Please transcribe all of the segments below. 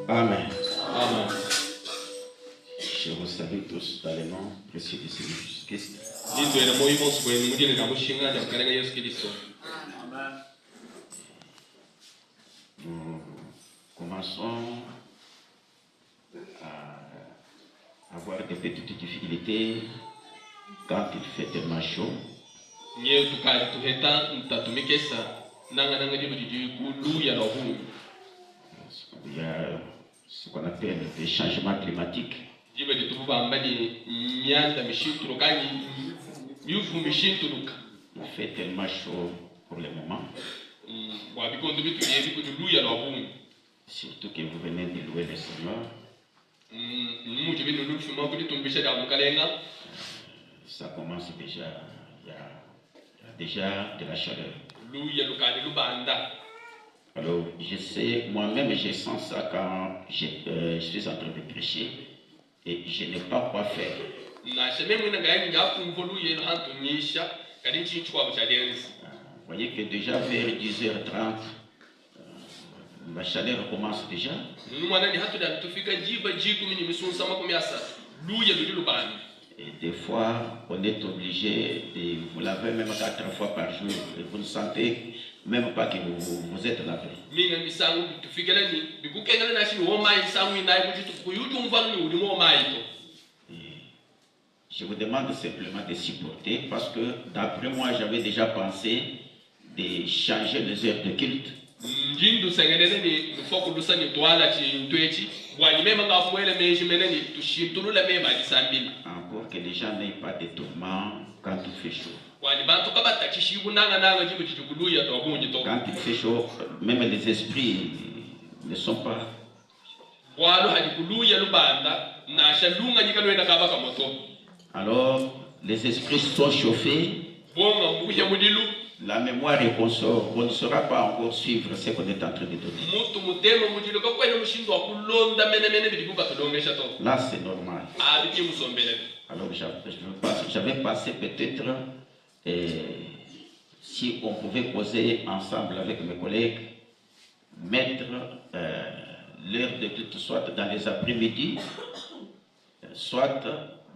Amen. Amen. Je vous salue tous dans le nom précieux de Seigneur Jésus-Christ. Nous commençons à avoir des petites difficultés quand il fait tellement chaud. Il y a ce qu'on appelle des changements climatiques. Il fait tellement chaud pour le moment. Surtout que vous venez de louer le Seigneur. Ça commence déjà, il y a déjà de la chaleur. Alors, je sais, moi-même, je sens ça quand je suis en train de prêcher et je n'ai pas quoi faire. Vous voyez que déjà vers 10h30, la chaleur commence déjà. Et des fois, on est obligé de vous laver même 4 fois par jour. Et vous ne sentez même pas que vous êtes lavé. Je vous demande simplement de supporter parce que d'après moi, j'avais déjà pensé de changer les heures de culte. Encore que les gens n'aient pas de tourments quand il fait chaud. Quand il fait chaud, même les esprits ne sont pas. Alors, les esprits sont chauffés. La mémoire est consort. On ne saura pas encore suivre ce qu'on est en train de donner. Là, c'est normal. Alors, j'avais pensé peut-être si on pouvait causer ensemble avec mes collègues, mettre l'heure de culte soit dans les après-midi, soit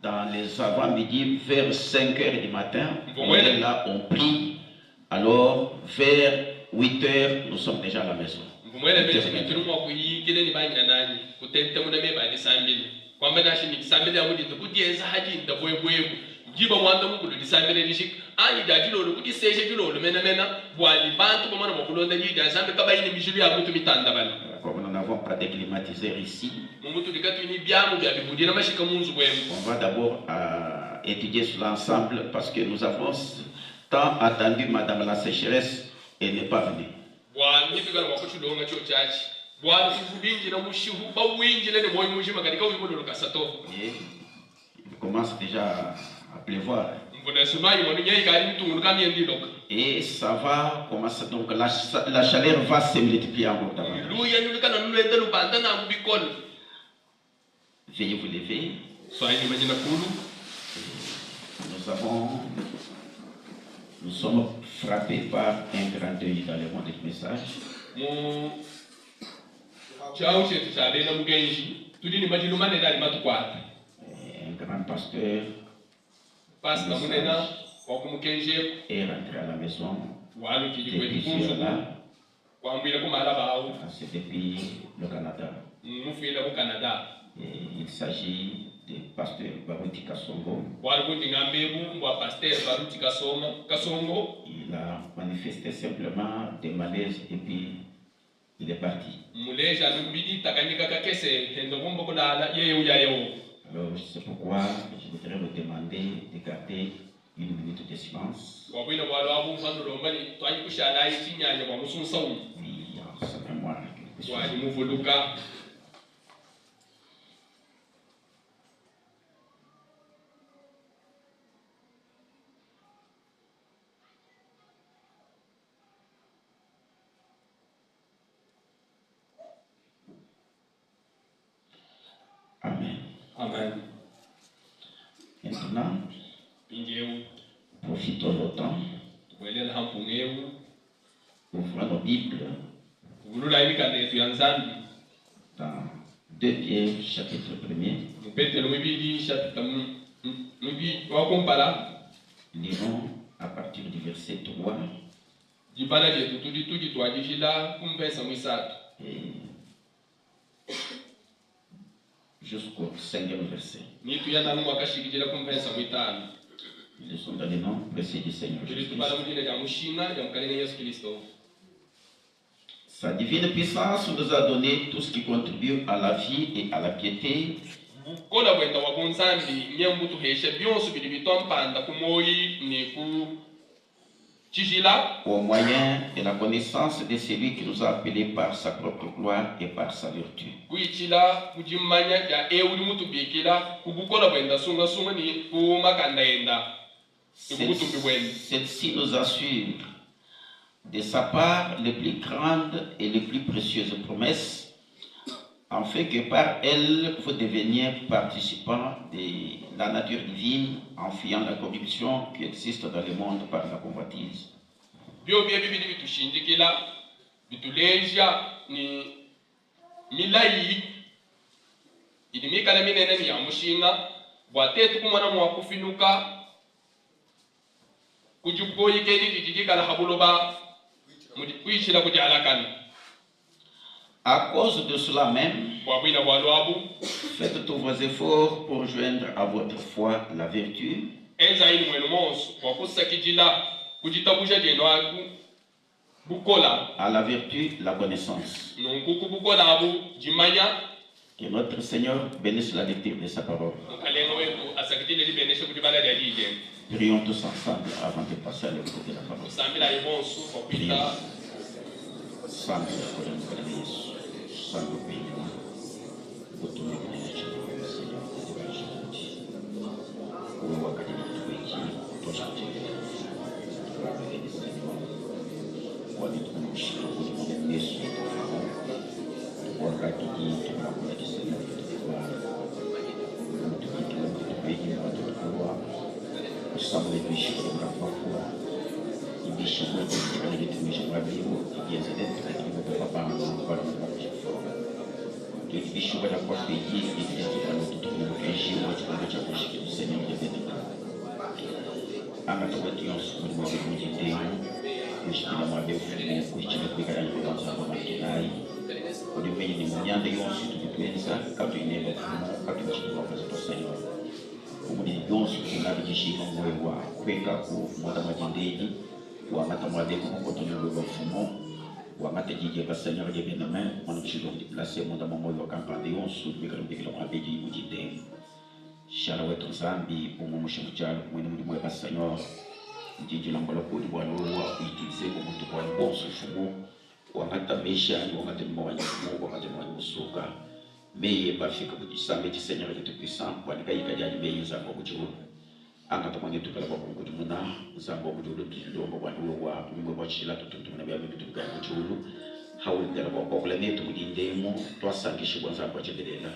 dans les avant-midi vers 5 h du matin. On est là, on prie. Alors, vers 8 h, nous sommes déjà à la maison. Comme nous n'avons pas de climatiseur ici, on va d'abord étudier sur l'ensemble parce que nous avons tant attendu Madame la sécheresse et n'est pas venue. Il commence déjà à pleuvoir. Et ça va commencer, donc la chaleur va se multiplier encore davantage. Veuillez vous lever. Nous sommes frappés par un grand deuil dans le monde du message. Un grand pasteur est rentré à la maison depuis là. C'est depuis le Canada. Et il s'agit du pasteur Baruti Kasongo. Il a manifesté simplement des malaises et puis il est parti. Alors c'est pourquoi je voudrais vous demander de garder une minute de silence. Oui, en sa mémoire. Amen. Amen. Maintenant, profitons le temps. Ouvrons nos Bibles dans 2 Pierre, chapitre 1er. Lisons à partir du verset 3 et jusqu'au 5e verset. Ils sont dans les noms précis du Seigneur Jésus-Christ. Sa divine puissance nous a donné tout ce qui contribue à la vie et à la piété. Au moyen de la connaissance de celui qui nous a appelés par sa propre gloire et par sa vertu. Celle-ci nous assure de sa part les plus grandes et les plus précieuses promesses, afin que par elles vous deveniez participants de la nature divine, en fuyant la corruption qui existe dans le monde par la convoitise. À cause de cela même, faites tous vos efforts pour joindre à votre foi la vertu, à la vertu la connaissance. Que notre Seigneur bénisse la lecture de sa parole. Prions tous ensemble avant de passer à l'écoute de la parole. Prions. Santo Coração de Jesus, Santo Pedro, o teu nome Senhor, o acadêmico do Beijinho, o teu jardim, o acadêmico do Senhor, o alento do Chico, o nome desse, o acadêmico do Macula de Senhor, o Guarda, o teu Beijinho, o teu Guarda, o Sábado do Chico do Macula. E bicho muito grande de bicho vai vir e esse dentro daqui do papai não para não de fora. Que bicho vai dar para pedir e que para o tudo mundo que encheu o tipo de apoio que o Senhor deve dar. A nossa oração sobre o meu de Deus, o Espírito Santo deu filho, o Espírito de garantia da nossa maquinai. O de meio de manhã de onça de doença, caso ineba, caso de novo fazer o Senhor. Como de onça que nada de chico moewa, cueca com moda madindeide. O amata moade como continue o fumo o amata de que Seigneur de Benjamin on chilo de placer mon dama moyo campagne de on sud micro de kilo abe de mujide shala wetu zambi o mo shimchalo mwene mo ba Seigneur de lambola ko di bwana wa utiliser como tu kwa bolso fumo o amata mesha o amata mo wa fumo o amata mo musuka meye ba fika ku sambe de Seigneur de puissant kwa nika ikaja de meye za ko kuchuru anga tamani tukala kwa kutu muna zambo kutu kilombo kwa nuwa mwe kwa chila tutu na bia bitu kwa kuchulu hauli ndala kwa kwa netu mudindemo twasangisha kwanza kwa chedelela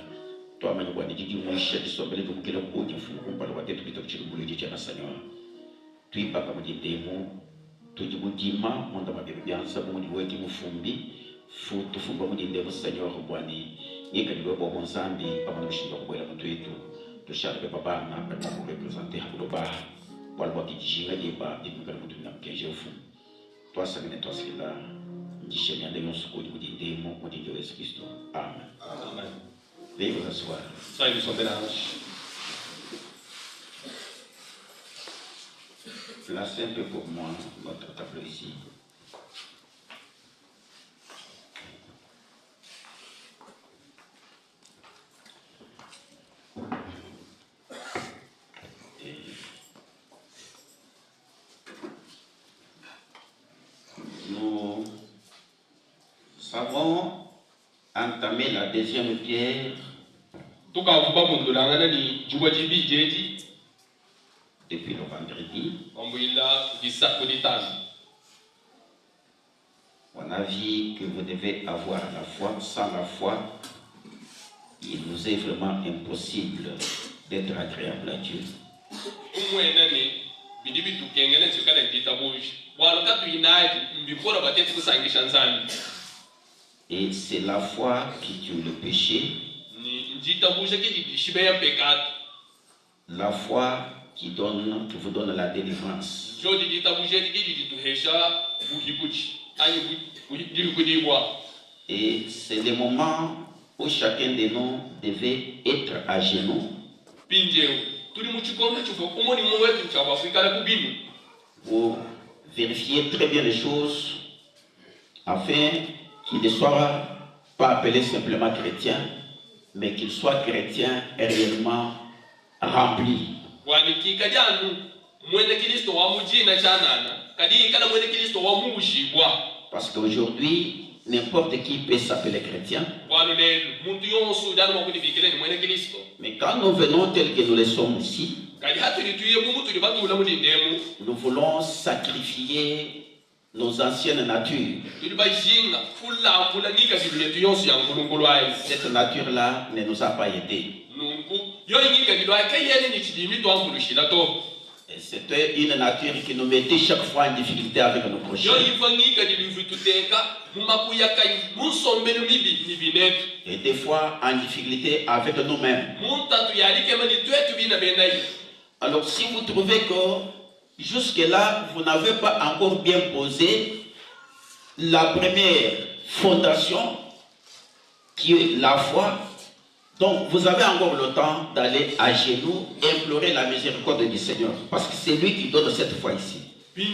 twamanya kwa dijiji mwisha disombele kumkela kuti mfumu kumpala kwa tetu kitu chirubuli cha Seigneur tuipa kama mudindemo tujibudima monda mabibi byansa mudi weti mufumbi futu fumba mudindemo Seigneur bwani yeka ndiwe kwa konsambi pamana bishinda kubwela mtu yetu tushaka pe papa na pe mo representer hakuloba walwa kijinga liba dimukala mutu na mkeje ufu twasa mene twasikila njishenya ndio sukudi kudindemo mudi Yesu Kristo amen amen. Veuillez vous asseoir. Soyez son mélange. Placez un peu pour moi votre tableau ici. Nous avons entamé la deuxième pierre depuis le vendredi. On a vu que vous devez avoir la foi. Sans la foi, il nous est vraiment impossible d'être agréable à Dieu. Et c'est la foi qui tue le péché. La foi qui vous donne la délivrance. Et c'est le moment où chacun de nous devait être à genoux pour vérifier très bien les choses afin qu'il ne soit pas appelé simplement chrétien, mais qu'il soit chrétien et réellement rempli. Parce qu'aujourd'hui, n'importe qui peut s'appeler chrétien. Mais quand nous venons tels que nous le sommes ici, nous voulons sacrifier nos anciennes natures. Cette nature-là ne nous a pas aidés. Et c'était une nature qui nous mettait chaque fois en difficulté avec nos prochains. Et des fois en difficulté avec nous-mêmes. Alors si vous trouvez que jusque-là, vous n'avez pas encore bien posé la première fondation qui est la foi, donc vous avez encore le temps d'aller à genoux et implorer la miséricorde du Seigneur, parce que c'est lui qui donne cette foi ici. Et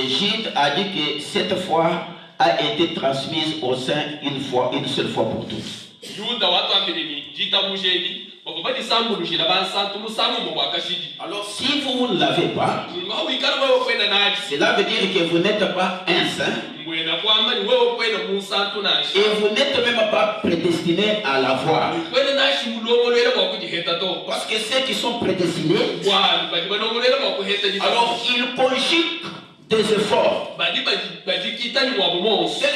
Gide a dit que cette foi a été transmise au sein une seule fois pour toutes. Alors si vous ne l'avez pas, cela veut dire que vous n'êtes pas un saint et vous n'êtes même pas prédestiné à l'avoir. Parce que ceux qui sont prédestinés, alors ils conjuguent des efforts. Tel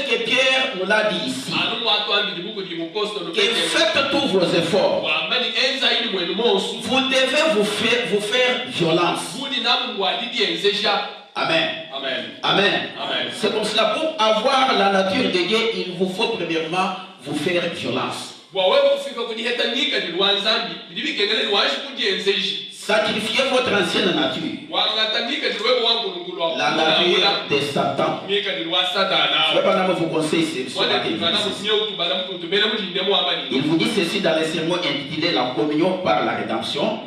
que Pierre nous l'a dit ici, que faites tous vos efforts. Vous devez vous faire violence. Amen. Amen. Amen. Amen. C'est pour cela, pour avoir la nature de Dieu, il vous faut premièrement vous faire violence. Sacrifiez votre ancienne nature, la nature de Satan. Je ne vais pas vous conseiller ce matin. Il vous dit ceci dans les sermons intitulés La communion par la rédemption.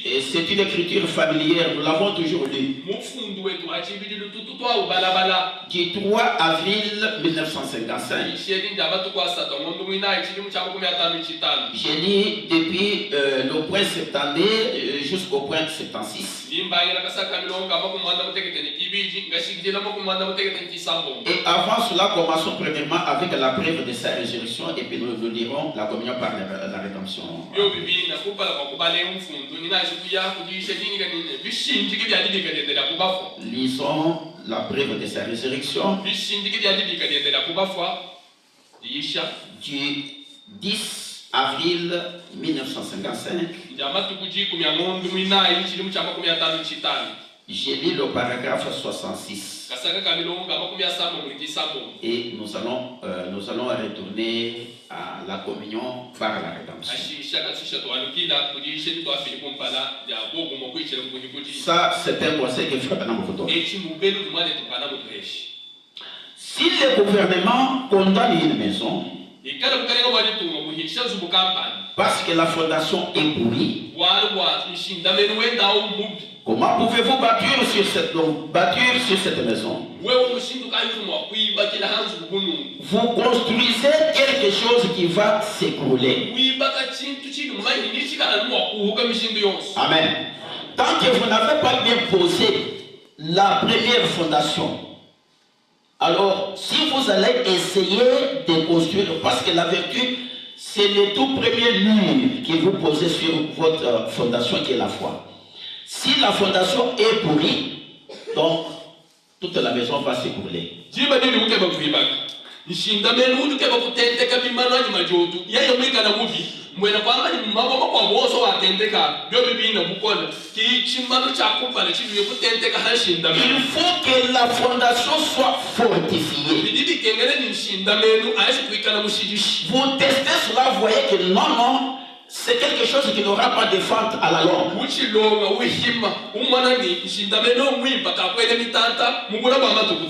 Et c'est une écriture familière, nous l'avons toujours lu. Du 3 avril 1955. J'ai dit depuis le point 70 jusqu'au point 76. Et avant cela, commençons premièrement avec la preuve de sa résurrection et puis nous lirons la communion par la rédemption. Lisons la preuve de sa résurrection du 10 avril 1955. J'ai lu le paragraphe 66. Et nous allons retourner à la communion par la rédemption. Ça, c'est un conseil que Frère Branham vous donne. Si le gouvernement condamne une maison parce que la fondation est pourrie, comment pouvez-vous bâtir sur cette maison? Vous construisez quelque chose qui va s'écrouler. Amen. Tant que vous n'avez pas bien posé la première fondation, alors si vous allez essayer de construire, parce que la vertu, c'est le tout premier mur que vous posez sur votre fondation qui est la foi. Si la fondation est pourrie, donc toute la maison va s'écrouler. nshindameno udu keba kutendeka bimano ni majotu yeye mwika na mubi mwena kwamba ni maboma kwa boso watendeka byo bibina bukola ki chimano cha kupala chibiye kutendeka hashindameno. Il faut que la fondation soit fortifiée. Bidibi kengere ni nshindameno aishi kuikana mushidishi. Vous testez cela, vous voyez que non, c'est quelque chose qui n'aura pas de fente à la longue.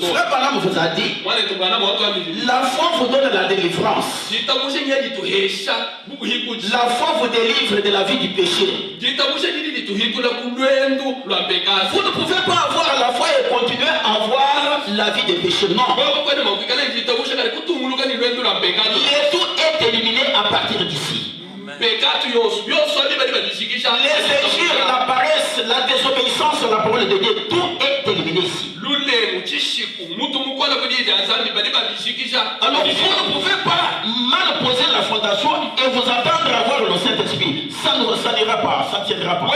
Frère Branham vous a dit, la foi vous donne la délivrance. La foi vous délivre de la vie du péché. Vous ne pouvez pas avoir la foi et continuer à avoir la vie du péché. Non. Et tout est éliminé à partir d'ici. Les injures, la paresse, la désobéissance à la parole de Dieu, tout est éliminé ici. Alors vous ne pouvez pas mal poser la fondation et vous attendre à voir le Saint-Esprit. Ça n'ira pas, ça ne tiendra pas.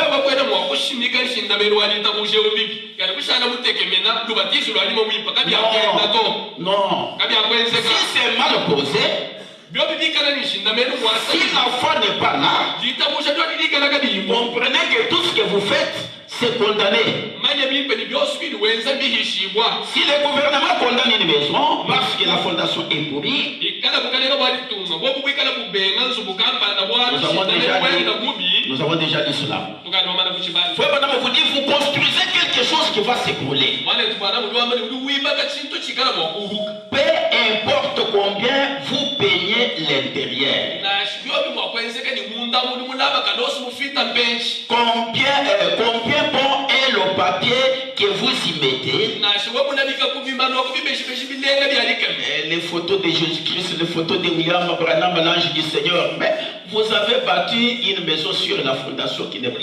Non. Si c'est mal posé, si la foi n'est pas là, comprenez que tout ce que vous faites, c'est condamné. Si le gouvernement condamne une maison parce que la fondation est pourrie, nous avons déjà dit cela. Vous dites, vous construisez quelque chose qui va s'écrouler. Peu importe combien vous peignez l'intérieur. Combien bon est le papier que vous y mettez? Les photos de Jésus-Christ, les photos de William Branham, l'ange du Seigneur. Mais vous avez bâti une maison sur la fondation qui n'est pas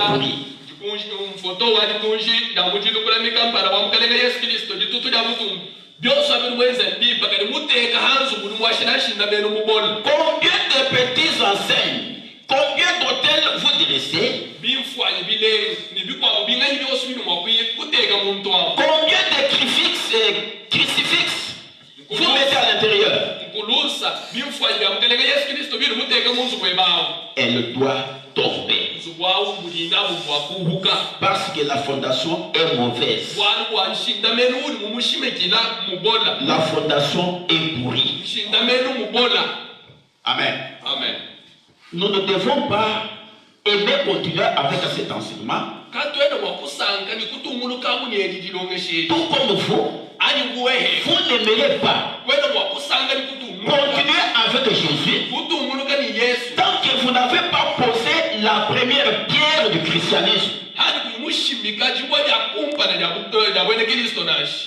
pourrie. Combien de petits enseignes, combien d'hôtels vous dressez? Combien de crucifixes vous mettez à l'intérieur? Elle doit tomber. Parce que la fondation est mauvaise. La fondation est pourrie. Amen. Amen. Nous ne devons pas aimer continuer avec cet enseignement. Tout comme vous n'aimerez pas continuer avec Jésus tant que vous n'avez pas posé la première pierre du christianisme.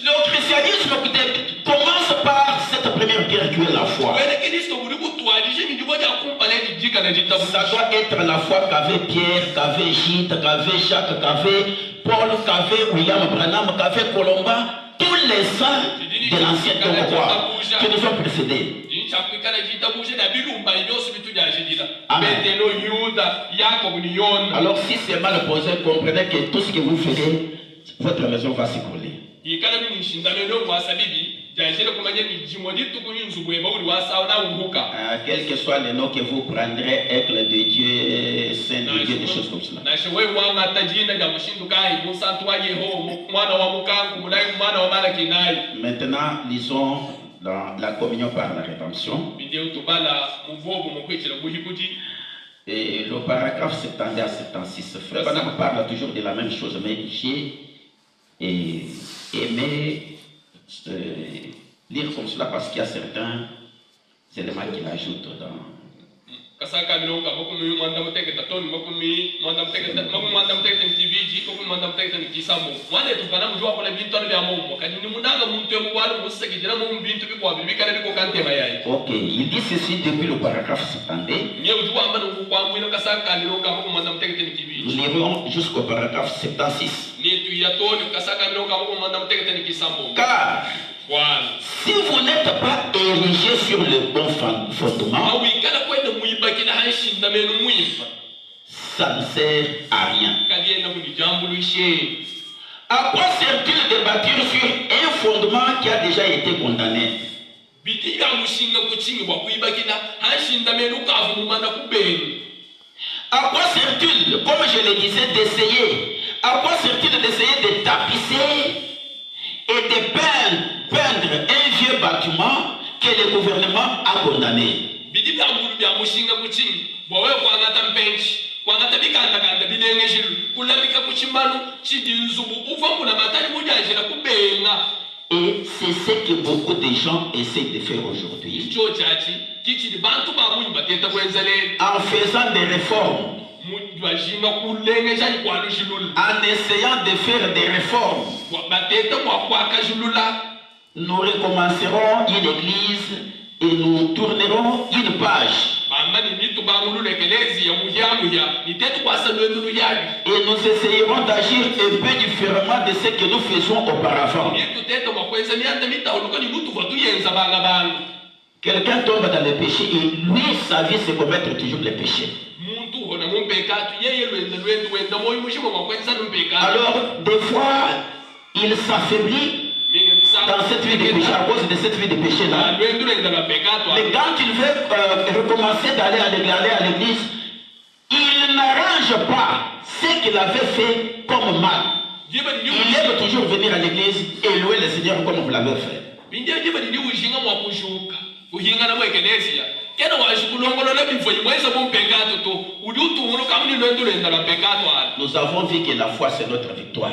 Le christianisme commence par cette première pierre qui est la foi. Ça doit être la foi qu'avait Pierre, qu'avait Gilles, qu'avait Jacques, qu'avait Paul, qu'avait William Branham, qu'avait Colomba, tous les saints de l'ancien temps qui nous ont précédés. Amen. Alors si c'est mal posé, comprenez que tout ce que vous ferez, votre maison va s'écrouler. Quel que soit le nom que vous prendrez, aigle de Dieu, saint de Dieu, des choses comme cela. Maintenant, lisons dans la communion par la rédemption. Et le paragraphe 70 à 76, Frère Branham parle toujours de la même chose, mais j'ai aimé lire comme cela parce qu'il y a certains éléments qu'il ajoute dans. Ok, il dit ceci depuis le paragraphe 70. Nous lirons jusqu'au paragraphe 76. Car si vous n'êtes pas érigé sur le bon fondement, ça ne sert à rien. À quoi sert-il de bâtir sur un fondement qui a déjà été condamné? bidiga mushinga kuchinga bwa kuibakina hanshinda menu kavu mumana kubeni. À quoi sert-il, comme je le disais, d'essayer? À quoi sert-il d'essayer de tapisser et de peindre un vieux bâtiment que le gouvernement a condamné? Bidiga mushinga kuchinga bwa wewe kwangata mpenchi kwangata bikanda bilenge jilu kulabika kuchimano chidinzubu uvamu na matani mujajira kubenga. Et c'est ce que beaucoup de gens essaient de faire aujourd'hui. En faisant des réformes. En essayant de faire des réformes. Nous recommencerons une église et nous tournerons une page. Et nous essayerons d'agir un peu différemment de ce que nous faisions auparavant. Quelqu'un tombe dans le péché et lui, sa vie, c'est commettre toujours le péché. Alors, des fois, il s'affaiblit dans cette vie de péché, à cause de cette vie de péché-là. Mais quand il veut recommencer d'aller à l'église, il n'arrange pas ce qu'il avait fait comme mal. Il aime toujours venir à l'église et louer le Seigneur comme vous l'avez fait. Nous avons vu que la foi, c'est notre victoire.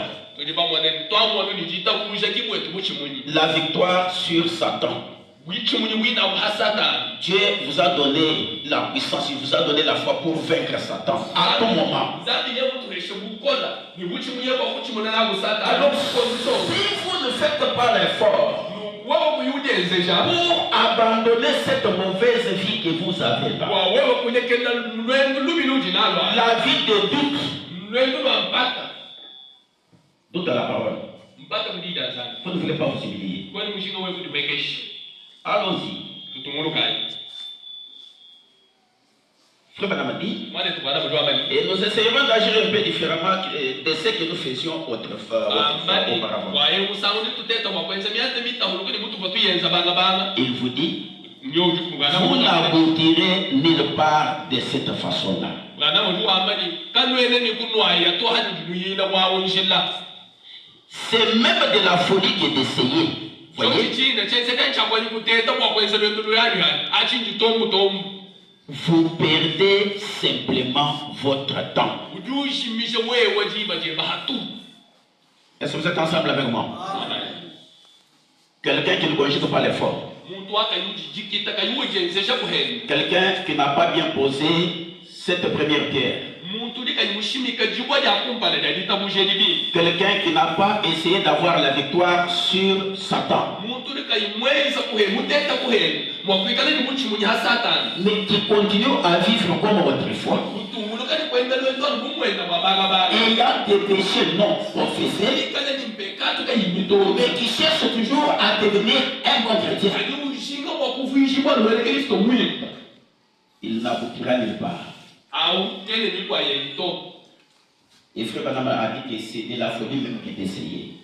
La victoire sur Satan. Dieu vous a donné la puissance, il vous a donné la foi pour vaincre Satan à tout moment. Alors, si vous ne faites pas l'effort pour abandonner cette mauvaise vie que vous avez là, la vie de doute, doute à la parole, vous ne voulez pas vous humilier. Allons-y. Frère Banamadi, et nous essayerons d'agir un peu différemment de ce que nous faisions auparavant. Il vous dit, vous n'aboutirez nulle part de cette façon-là. C'est même de la folie que d'essayer. Vous perdez simplement votre temps. Est-ce que vous êtes ensemble avec moi? Quelqu'un qui ne conjugue pas l'effort. Quelqu'un qui n'a pas bien posé cette première pierre. Quelqu'un qui n'a pas essayé d'avoir la victoire sur Satan. Mais qui continue à vivre comme autrefois. Ayant des péchés non confessés, mais qui cherche toujours à devenir un bon chrétien. Il n'aboutira nulle part. Et frère Banama a dit que c'est de la folie même qui est essayée.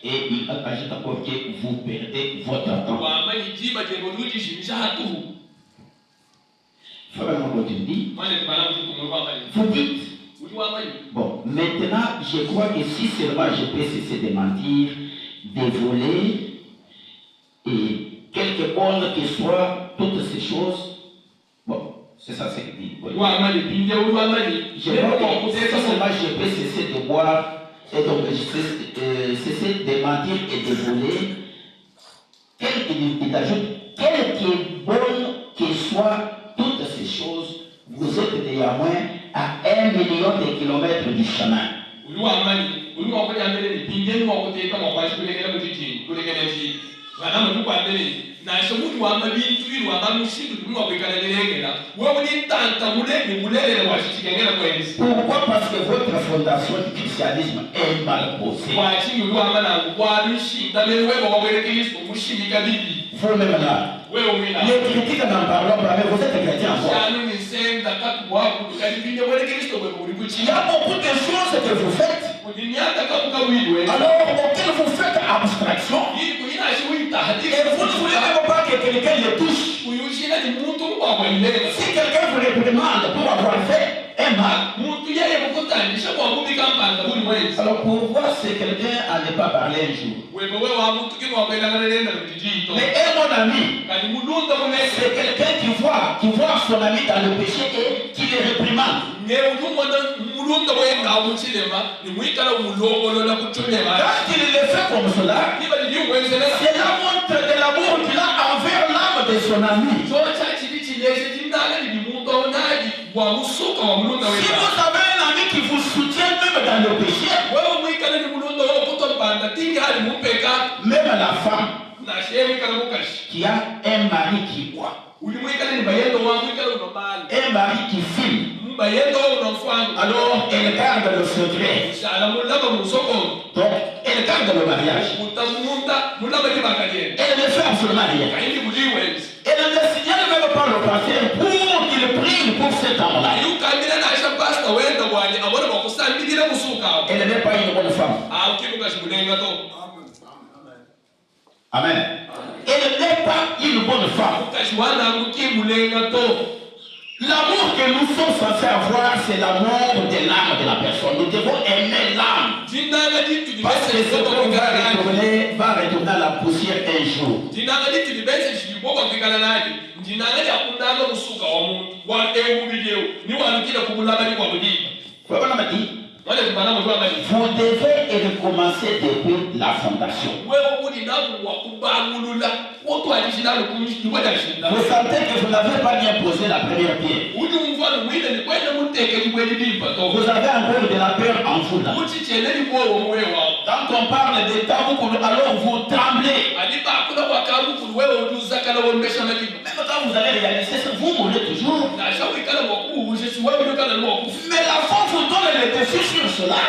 Et il ajoute encore que vous perdez votre temps. Frère Banama continue. Vous dites, bon, maintenant je crois que si seulement je peux cesser de mentir, de voler, et quelque part que soient toutes ces choses, bon, c'est ça ce qu'il dit. Je crois que si seulement je peux cesser de boire, et donc cesser de mentir et de voler, il ajoute, quelque bonne que soient toutes ces choses, vous êtes déjà moins à 1 million de kilomètres du chemin. Pourquoi? Parce que votre fondation du christianisme est mal posée. Vous-même là, les critiques n'en parlons pas, mais vous êtes chrétien encore. Il y a beaucoup de choses que vous faites alors auquel vous faites abstraction, et vous ne voulez même pas que quelqu'un le touche. Si quelqu'un vous réprimande pour avoir fait un mal, alors pour voir si quelqu'un n'allait pas parler un jour. Mais un mon ami, c'est quelqu'un qui voit son ami dans le péché et qui le réprimande. Quand il le fait comme cela, c'est la montre de l'amour qu'il a envers l'âme de son ami. Si vous avez un ami qui vous soutient même dans le péché, même la femme qui a un mari qui boit, un mari qui fume, alors elle garde le secret. Donc elle garde le mariage. Elle ne fait absolument rien. Elle ne signale même pas le pasteur pour qu'il prie pour cet homme-là. Elle n'est pas une bonne femme. Amen. Elle n'est pas une bonne femme. L'amour que nous sommes censés avoir, c'est l'amour de l'âme de la personne. Nous devons aimer l'âme. Parce que ce homme va retourner à la poussière un jour. Vous devez recommencer depuis la fondation. Vous sentez que vous n'avez pas bien posé la première pierre. Vous avez encore de la peur en vous là. Quand on parle de tabou, alors vous tremblez. Même quand vous allez réaliser ça, vous mourrez toujours. Mais la foi vous donne le défi sur cela.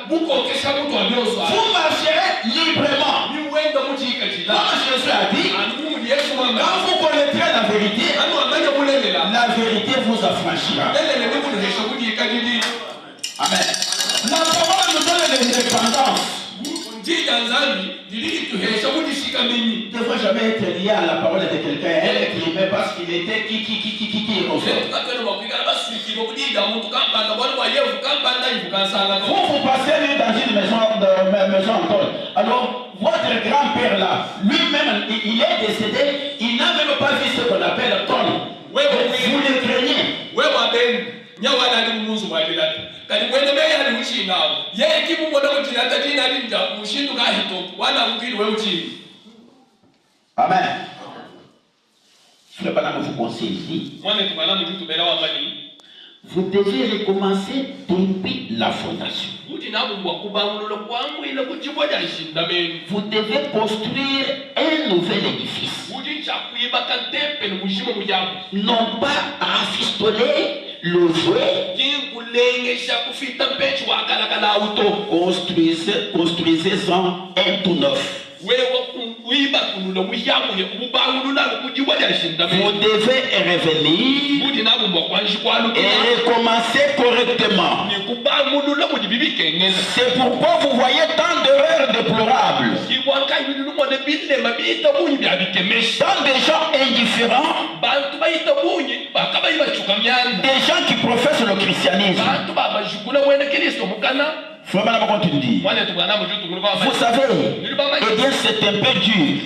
Vous marcherez librement. Comme Jésus a dit, quand vous connaîtrez la vérité vous affranchira. Amen. La parole nous donne l'indépendance. Ne devrait jamais être lié à la parole de quelqu'un. Elle écrivait parce qu'il était qui vous passez dans une maison en tôle. Alors, votre grand-père là, lui-même, il est décédé, il n'a même pas vu ce qu'on appelle tôle. Vous le craignez. Amen. Vous conseille, vous devez recommencer depuis la fondation. Vous devez construire un nouvel édifice. Non pas rafistoler le vrai. Construisez-en un tout neuf. Vous devez revenir et recommencer correctement. C'est pourquoi vous voyez tant d'erreurs déplorables. Tant de gens indifférents, des gens qui professent le christianisme. Vous savez, eh bien c'est un peu dur.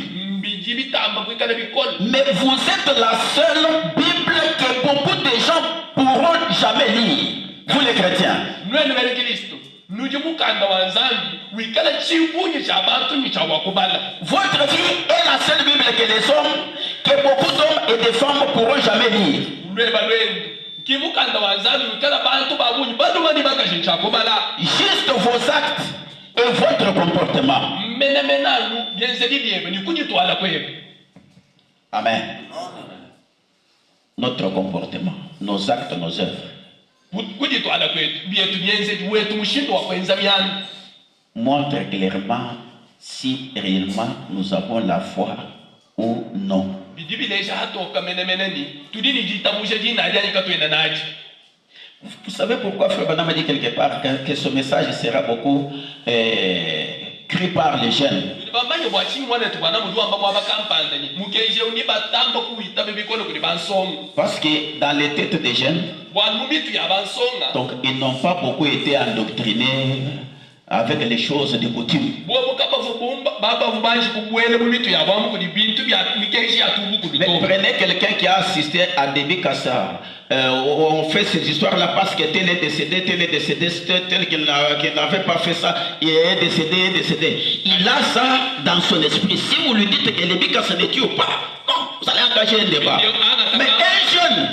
Mais vous êtes la seule Bible que beaucoup de gens pourront jamais lire. Vous les chrétiens. Votre vie est la seule Bible que les hommes, que beaucoup d'hommes et de femmes pourront jamais lire. Juste vos actes et votre comportement. Amen. Notre comportement, nos actes, nos œuvres montrent clairement si réellement nous avons la foi ou non. Vous savez pourquoi Frère Branham a dit quelque part que ce message sera beaucoup cru par les jeunes? Parce que dans les têtes des jeunes, donc ils n'ont pas beaucoup été endoctrinés avec les choses de coutume. Mais prenez quelqu'un qui a assisté à Debbie Kassar. On fait ces histoires-là parce que tel est décédé, tel qu'il n'avait pas fait ça, il est décédé. Il a ça dans son esprit. Si vous lui dites que Debbie Kassar ne tue pas, non, vous allez engager un débat. Mais un jeune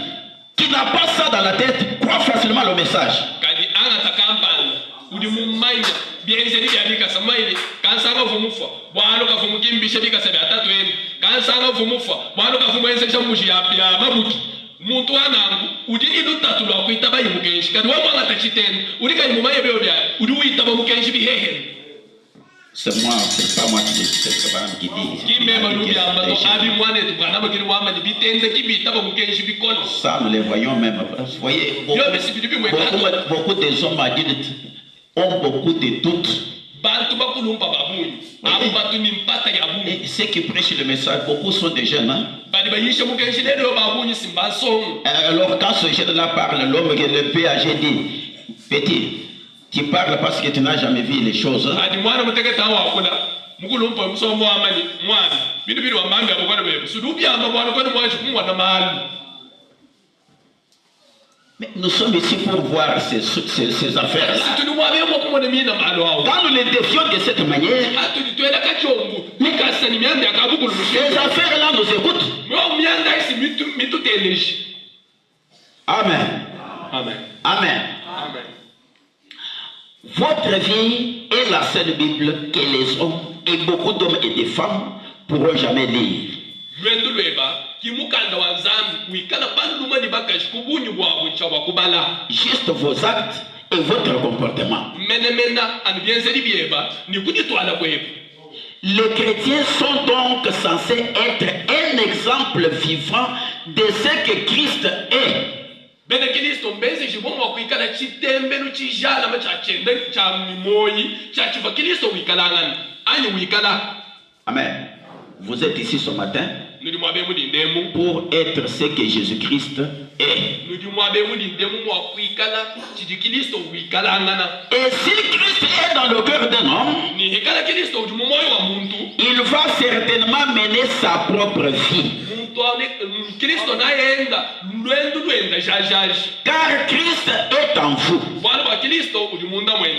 qui n'a pas ça dans la tête croit facilement le message. C'est moi, c'est pas moi qui dis, c'est pas qui dit. Ça, nous les voyons même. Vous voyez, beaucoup des hommes adultes ont beaucoup de doutes. Et ceux qui prêchent le message, beaucoup sont des jeunes. Hein? Alors quand ce jeune-là parle, l'homme qui est le PAG dit, petit, tu parles parce que tu n'as jamais vu les choses. Mais nous sommes ici pour voir ces affaires-là. Quand nous les défions de cette manière, ces affaires-là nous écoutent. Amen. Amen. Amen. Amen. Votre vie est la seule Bible que les hommes et beaucoup d'hommes et de femmes pourront jamais lire. Juste vos actes et votre comportement. Les chrétiens sont donc censés être un exemple vivant de ce que Christ est. Amen. Vous êtes ici ce matin pour être ce que Jésus-Christ est. Et si Christ est dans le cœur d'un homme, il va certainement mener sa propre vie. Car Christ est en vous.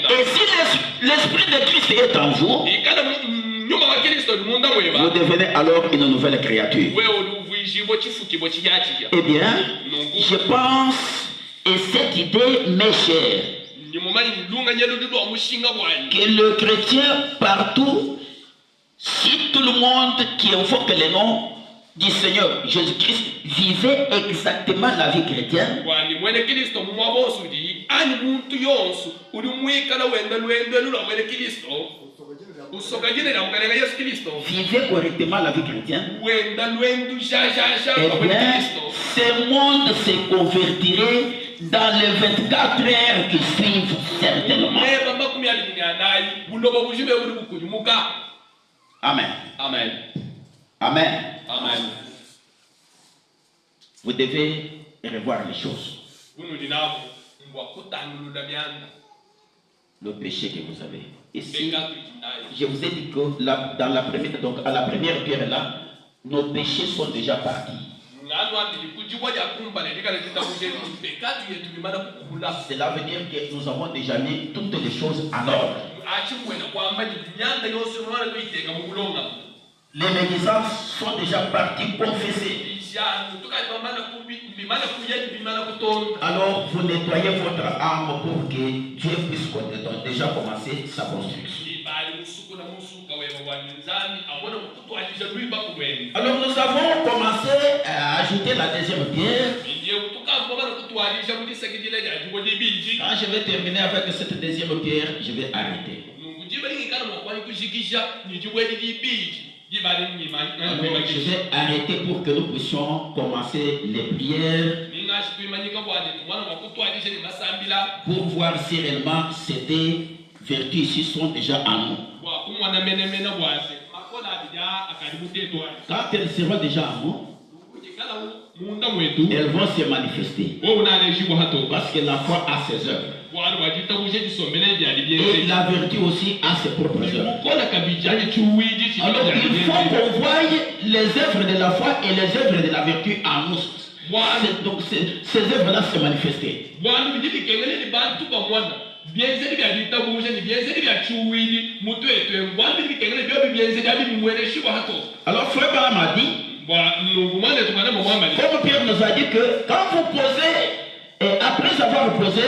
Et si l'Esprit de Christ est en vous, vous devenez alors une nouvelle créature. Eh bien, je pense, et cette idée m'est chère, que le chrétien partout, si tout le monde qui invoque le nom du Seigneur Jésus-Christ vivait exactement la vie chrétienne, vivait correctement la vie chrétienne, eh bien, ce monde se convertirait dans les 24 heures qui suivent certainement. Amen. Amen. Amen. Amen. Vous devez revoir les choses. Le péché que vous avez. Ici, je vous ai dit que dans la première, donc à la première pierre là, nos péchés sont déjà partis. Cela veut dire que nous avons déjà mis toutes les choses en ordre. Les médisances sont déjà parties confessées. Alors vous nettoyez votre âme pour que Dieu puisse déjà commencer sa construction. Alors nous avons commencé à ajouter la deuxième pierre. Quand je vais terminer avec cette deuxième pierre, je vais arrêter. Alors, je vais arrêter pour que nous puissions commencer les prières pour voir si réellement ces deux vertus ici sont déjà en nous. Quand elles seront déjà en nous, elles vont se manifester. Parce que la foi a ses œuvres. Et la vertu aussi a ses propres œuvres. Alors il faut qu'on voie les œuvres de la foi et les œuvres de la vertu en nous. Donc ces œuvres-là se manifester. Alors frère Branham a dit, comme Pierre nous a dit que quand vous posez, et après avoir posé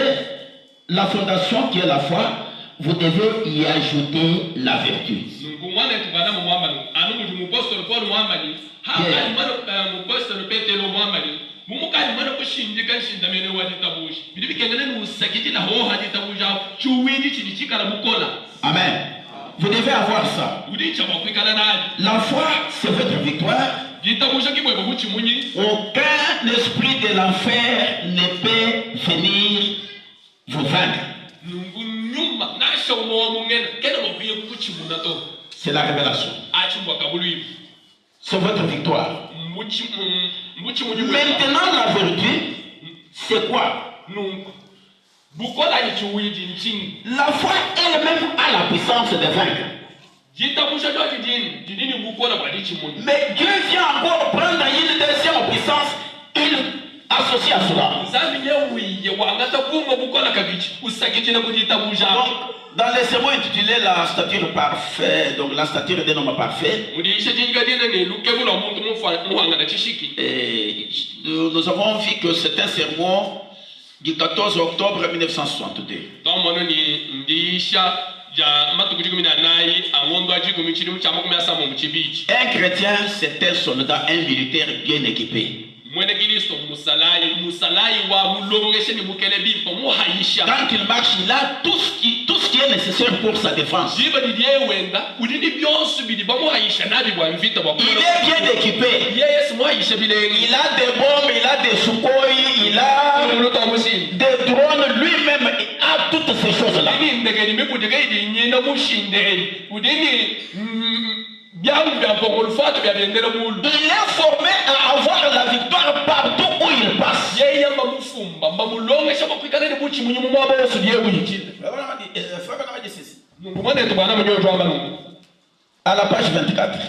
la fondation qui est la foi, vous devez y ajouter la vertu. Amen. Vous devez avoir ça. La foi, c'est votre victoire. Aucun esprit de l'enfer ne peut venir vous vaincre. C'est la révélation. C'est votre victoire. Maintenant, la vertu, c'est quoi? La foi elle-même a la puissance de vaincre. Mais Dieu vient encore prendre une deuxième puissance, il associe à cela. Donc, dans les sermons intitulés la stature parfaite, donc la stature d'un homme parfait, nous avons vu que c'est un sermon du 14 octobre 1962. Un chrétien, c'est un soldat, un militaire bien équipé. Quand il marche, il a tout ce qui est nécessaire pour sa défense. Il est bien équipé. Il a des bombes, il a des Sukhoi, il a des drones, lui-même a toutes ces choses-là. Il est formé à avoir la victoire partout où il passe. À la page 24.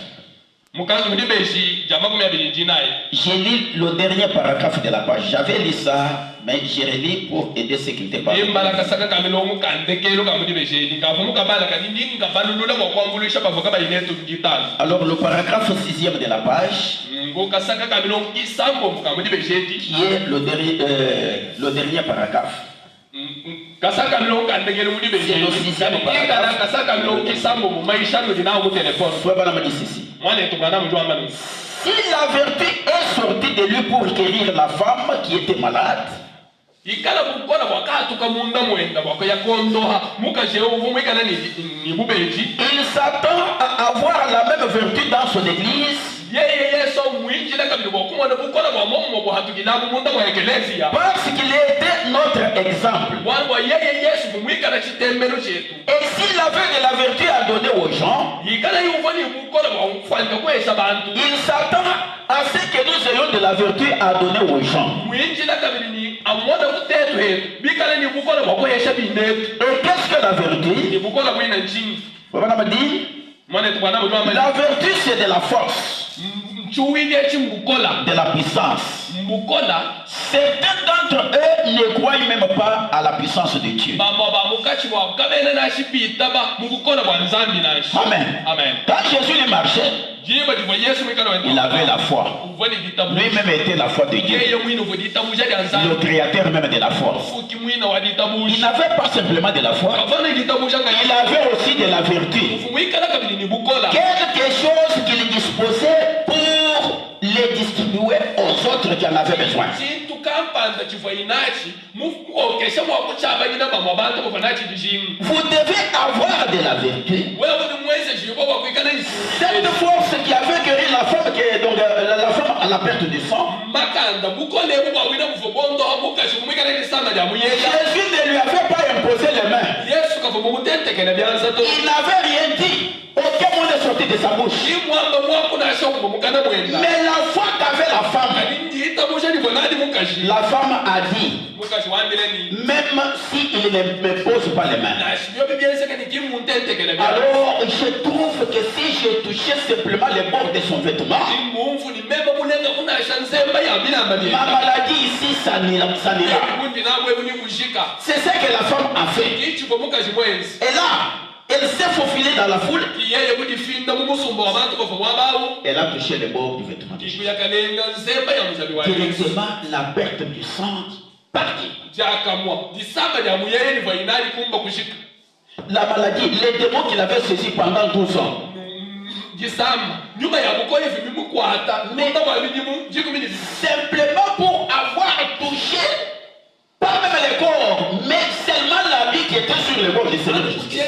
J'ai lu le dernier paragraphe de la page. J'avais lu ça, mais j'ai relu pour aider ceux qui n'étaient pas. Alors le paragraphe 6e de la page, qui est le dernier paragraphe. C'est le 6e paragraphe. Si la vertu est sortie de lui pour guérir la femme qui était malade, il s'attend à avoir la même vertu dans son église. Parce qu'il était notre exemple. Et s'il avait de la vertu à donner aux gens, il s'attend à ce que nous ayons de la vertu à donner aux gens. Et qu'est-ce que la vertu? La vertu, c'est de la force, de la puissance. Certains d'entre eux ne croient même pas à la puissance de Dieu. Amen. Quand Jésus est marché, il avait la foi. Lui-même était la foi de Dieu. Le créateur même de la foi. Il n'avait pas simplement de la foi. Il avait aussi de la vertu. Quelque chose qu'il disposait pour les distribuer aux autres qui en avaient besoin. Vous devez avoir de la vertu. Cette force qui avait guéri la femme, donc la femme à la perte du sang, Jésus ne lui avait pas imposé les mains. Il n'avait rien dit. Aucun mot n'est sorti de sa bouche. Mais la foi qu'avait la femme a dit, même s'il ne me pose pas les mains. Alors je trouve que si je touchais simplement les bords de son vêtement, ma maladie ici, ça n'ira. C'est ce que la femme a fait. Et là, elle s'est faufilée dans la foule. Elle a touché les bords du vêtement. Directement, la perte du sang partit. La maladie, les démons qu'il avait saisis pendant 12 ans. Simplement pour avoir touché, pas même les corps, mais seulement la vie qui était sur le bord du Seigneur Jésus.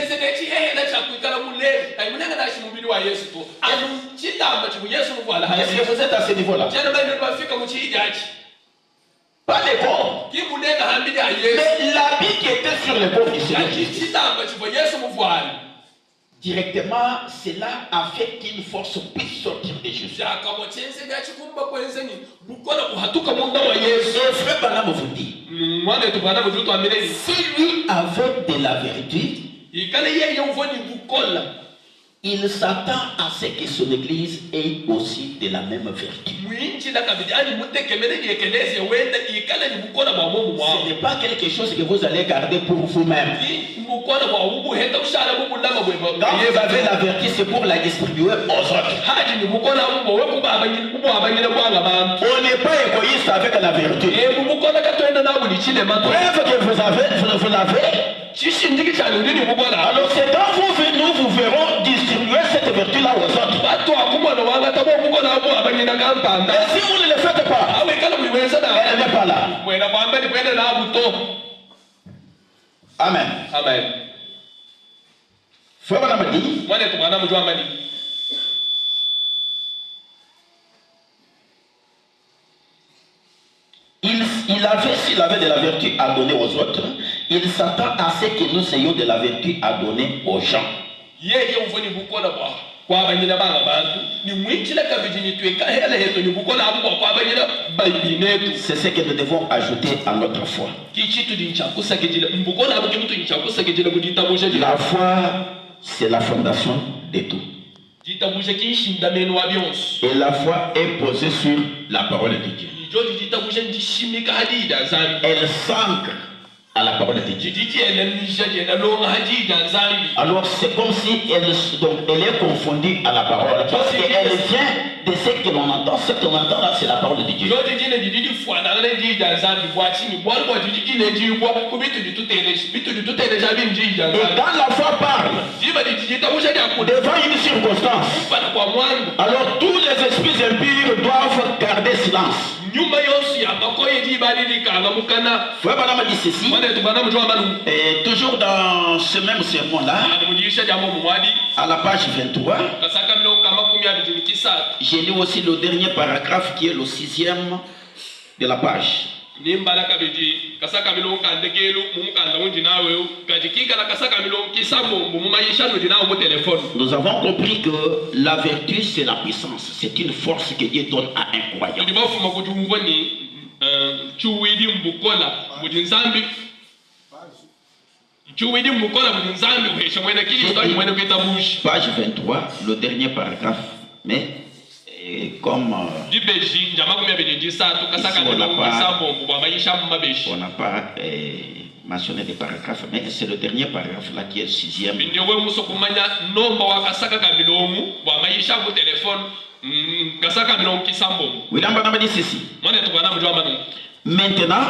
Est-ce que vous êtes à ce niveau-là? Pas les corps, mais l'habit qui était sur le bord du Seigneur Jésus. Directement, cela a fait qu'une force puisse sortir de Jésus. Et frère Branham vous dit, si lui avait de la vertu, il s'attend à ce que son église ait aussi de la même vertu. Ce n'est pas quelque chose que vous allez garder pour vous-même. Quand vous avez la vertu, c'est pour la distribuer aux autres. On n'est pas égoïste avec la vertu. Preuve que vous l'avez. Alors c'est quand nous vous verrons distribuer cette vertu-là aux autres. Mais si vous ne le faites pas, elle n'est pas là. Amen. Amen. Frère Branham dit, s'il avait de la vertu à donner aux autres, il s'attend à ce que nous ayons de la vertu à donner aux gens. C'est ce que nous devons ajouter à notre foi. La foi, c'est la fondation de tout. Et la foi est posée sur la parole de Dieu. Elle s'ancre à la parole de Dieu. Alors c'est comme si elle est confondue à la parole. Parce qu'elle vient de ce que l'on entend. Ce que l'on entend là, c'est la parole de Dieu. Et quand la foi parle devant une circonstance, alors tous les esprits impurs doivent garder silence. Frère Branham dit ceci, et toujours dans ce même sermon-là, à la page 23, j'ai lu aussi le dernier paragraphe qui est le 6e de la page. Nous avons compris que la vertu c'est la puissance, c'est une force que Dieu donne à un croyant. Page 23, le dernier paragraphe, mais comme ici, on n'a pas mentionné des paragraphes, mais c'est le dernier paragraphe là qui est le 6e. William Branham dit ceci. Maintenant,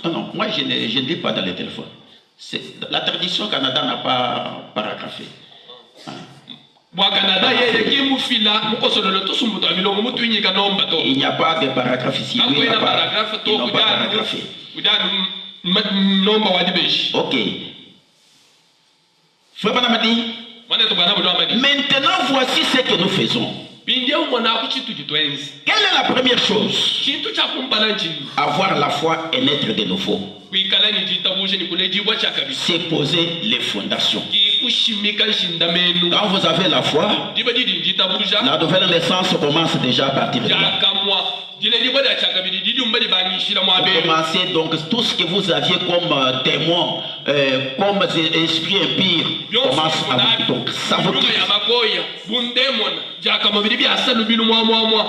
non, moi je ne lis pas dans le téléphone. La tradition Canada n'a pas paragraphé. Il n'y a pas de paragraphe ici. Oui, il n'y a pas paragraphe. Ok. Frère Branham dit, maintenant voici ce que nous faisons. Quelle est la première chose? Avoir la foi et naître de nouveau. C'est poser les fondations. Quand vous avez la foi, la nouvelle naissance commence déjà à partir de là. Vous commencez donc tout ce que vous aviez comme témoin, comme esprit impire, commence à vous. Donc, ça vous quitte.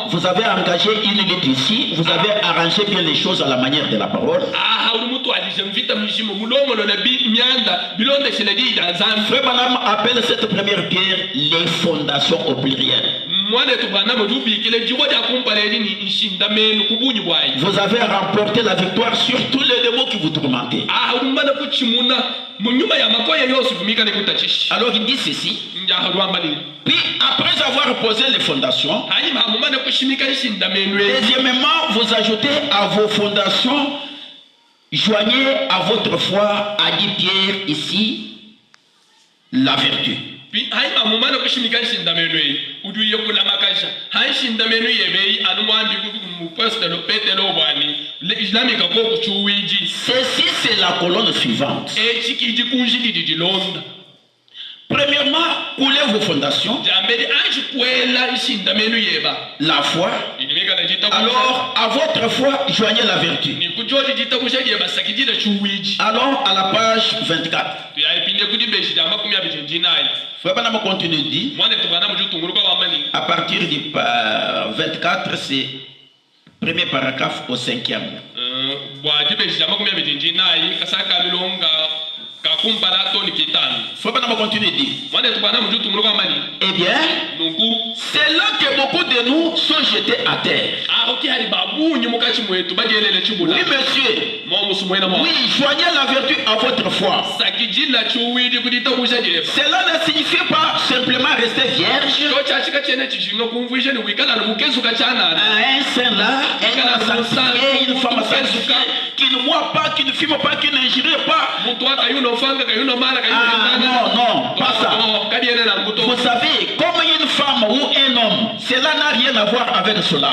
Vous avez engagé une lutte ici, vous avez arrangé bien les choses à la manière de la parole. Frère Branham appelle cette première pierre les fondations au pluriel. Vous avez remporté la victoire sur tous les démons qui vous tourmentaient. Alors il dit ceci. Puis après avoir posé les fondations, deuxièmement, vous ajoutez à vos fondations, joignez à votre foi, a dit Pierre ici, la vertu. Puis haïma moment ko shimika shindameno yi udu yekula makasha han shindameno yebe anumwambi ku poste lo petelo bwani le islamika ko kuchuwiji. Ceci c'est la colonne suivante. Et chikiji kunjidi di londa. Premièrement, coulez vos fondations. La foi. Alors, à votre foi, joignez la vertu. Alors, à la page 24. Frère Branham continue dit. À partir du 24, c'est premier paragraphe au 5e. Faut pas nous continuer dit. Eh bien, c'est là que beaucoup de nous sont jetés à terre. Oui, monsieur. Oui, joignez la vertu à votre foi. Cela ne signifie pas simplement rester vierge. Un saint là, une femme sanctifiée, qui ne boit pas, qui ne fume pas, qui n'injure pas. Ah non, non, pas ça. Vous savez, comme une femme ou un homme, cela n'a rien à voir avec cela.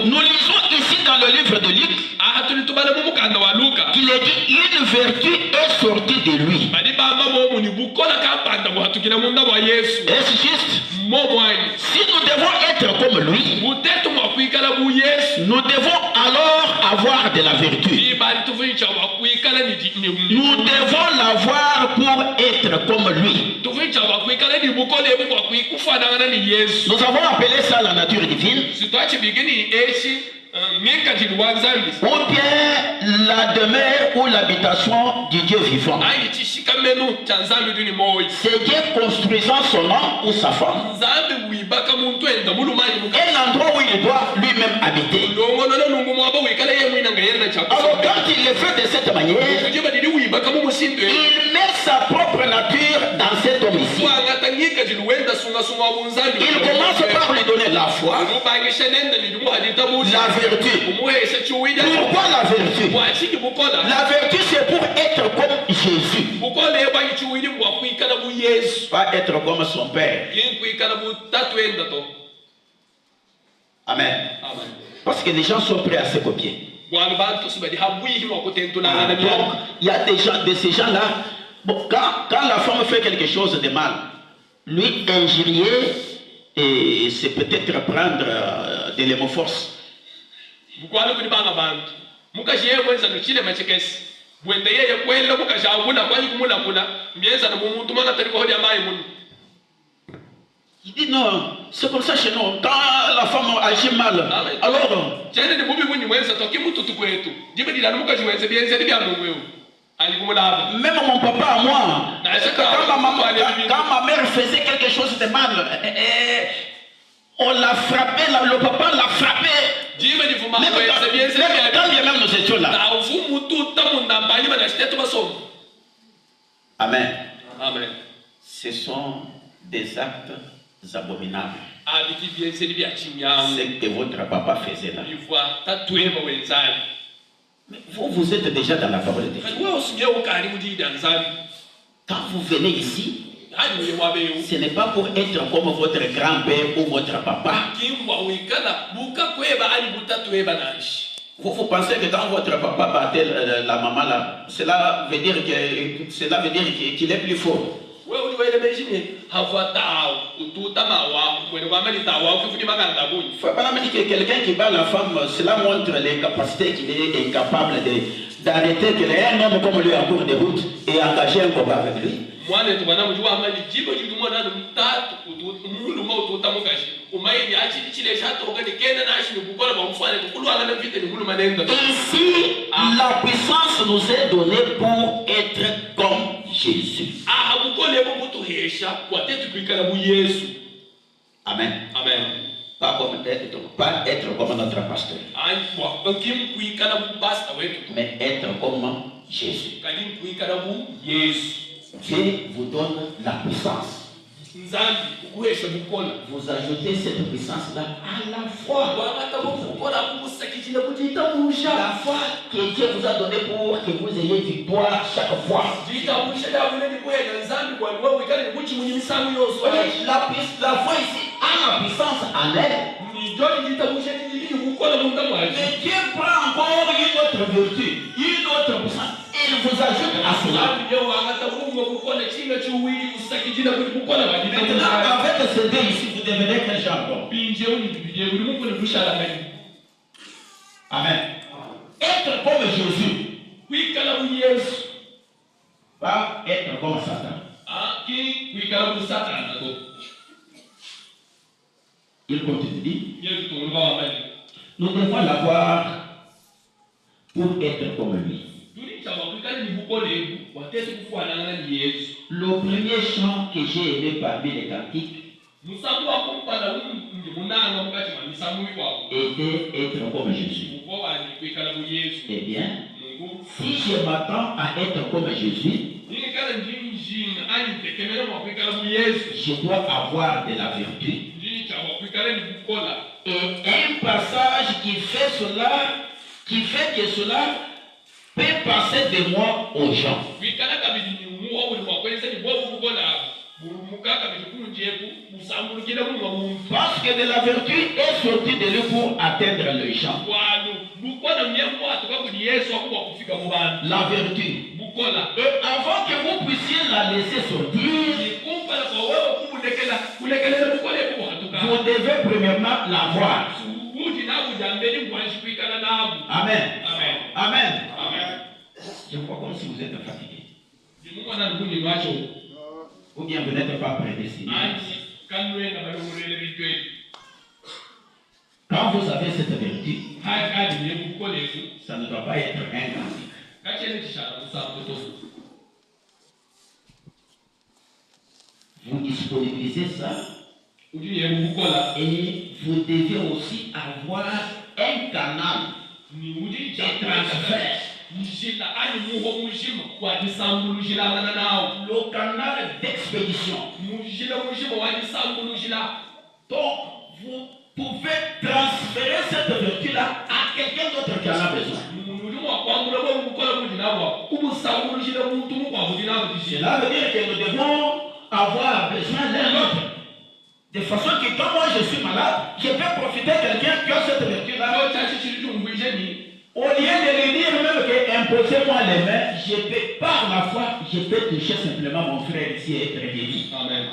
Nous lisons ici dans le livre de Luc qu'il est dit une vertu est sortie de lui. Est-ce juste? Si nous devons être comme lui, nous devons alors avoir de la vertu. Nous devons l'avoir pour être comme lui. Nous avons appelé ça la nature divine. Ou bien la demeure ou l'habitation du Dieu vivant. C'est Dieu construisant son homme ou sa femme. Un endroit où il doit lui-même habiter. Alors quand il le fait de cette manière, il met sa propre nature dans cet homme ici. Il commence par lui donner la foi, la vertu. Pourquoi la vertu? La vertu c'est pour être comme Jésus. Pas être comme son Père. Amen. Parce que les gens sont prêts à se copier. Donc, il y a des gens, de ces gens-là, bon, quand la femme fait quelque chose de mal, lui injurier, et c'est peut-être prendre de l'hémoforce. Il dit non, c'est comme ça chez nous. Quand la femme agit mal, alors. Même mon papa à moi, quand ma mère faisait quelque chose de mal, on l'a frappé, le papa l'a frappé. Quand bien même nous étions là. Amen. Amen. Ce sont des actes abominables. C'est que votre papa faisait là. Mais vous êtes déjà dans la parole de Dieu. Quand vous venez ici, Ce n'est pas pour être comme votre grand-père ou votre papa. Vous pensez que quand votre papa battait la maman là, cela veut dire qu'il est plus fort. Il ne faut pas me dire que quelqu'un qui bat la femme, cela montre les capacités qu'il est incapable d'arrêter un homme comme lui en cours de route et engager un combat avec lui. Ici, la puissance nous est donnée pour être comme Jésus. Amen. Amen. Pas être comme notre pasteur, mais être comme Jésus. Dieu vous donne la puissance. Vous ajoutez cette puissance-là à la foi. La foi que Dieu vous a donnée pour que vous ayez victoire chaque fois. La foi ici a la puissance en elle. Mais Dieu prend encore une autre vertu, une autre puissance. Il vous ajoute à cela. Maintenant, avec ce dé ici, vous devenez quel genre? Amen. Être comme Jésus. Pas être comme Satan. Il continue. Nous devons l'avoir pour être comme lui. Le premier chant que j'ai aimé parmi les cantiques était être comme Jésus. Eh bien, si je m'attends à être comme Jésus, je dois avoir de la vertu. Et un passage qui fait que cela peut passer de moi aux gens. Parce que de la vertu est sortie de lui pour atteindre les gens. La vertu. Et avant que vous puissiez la laisser sortir, vous devez premièrement la voir. Amen. Amen. Amen. Je crois comme si vous êtes fatigué. Ou bien vous n'êtes pas prédestiné. Quand vous avez cette vertu, ça ne doit pas être un cantique. Vous disponibilisez ça. Et vous devez aussi avoir un canal de transfert. Le canal d'expédition. Donc, vous pouvez transférer cette vertu-là à quelqu'un d'autre qui en a besoin. Cela veut dire que nous devons avoir besoin l'un l'autre. De façon que quand moi je suis malade, je peux profiter de quelqu'un qui a cette vertu-là. Au lieu de lui dire même que imposez-moi les mains, je peux, par la foi, je peux toucher simplement mon frère ici et être guéri. Amen.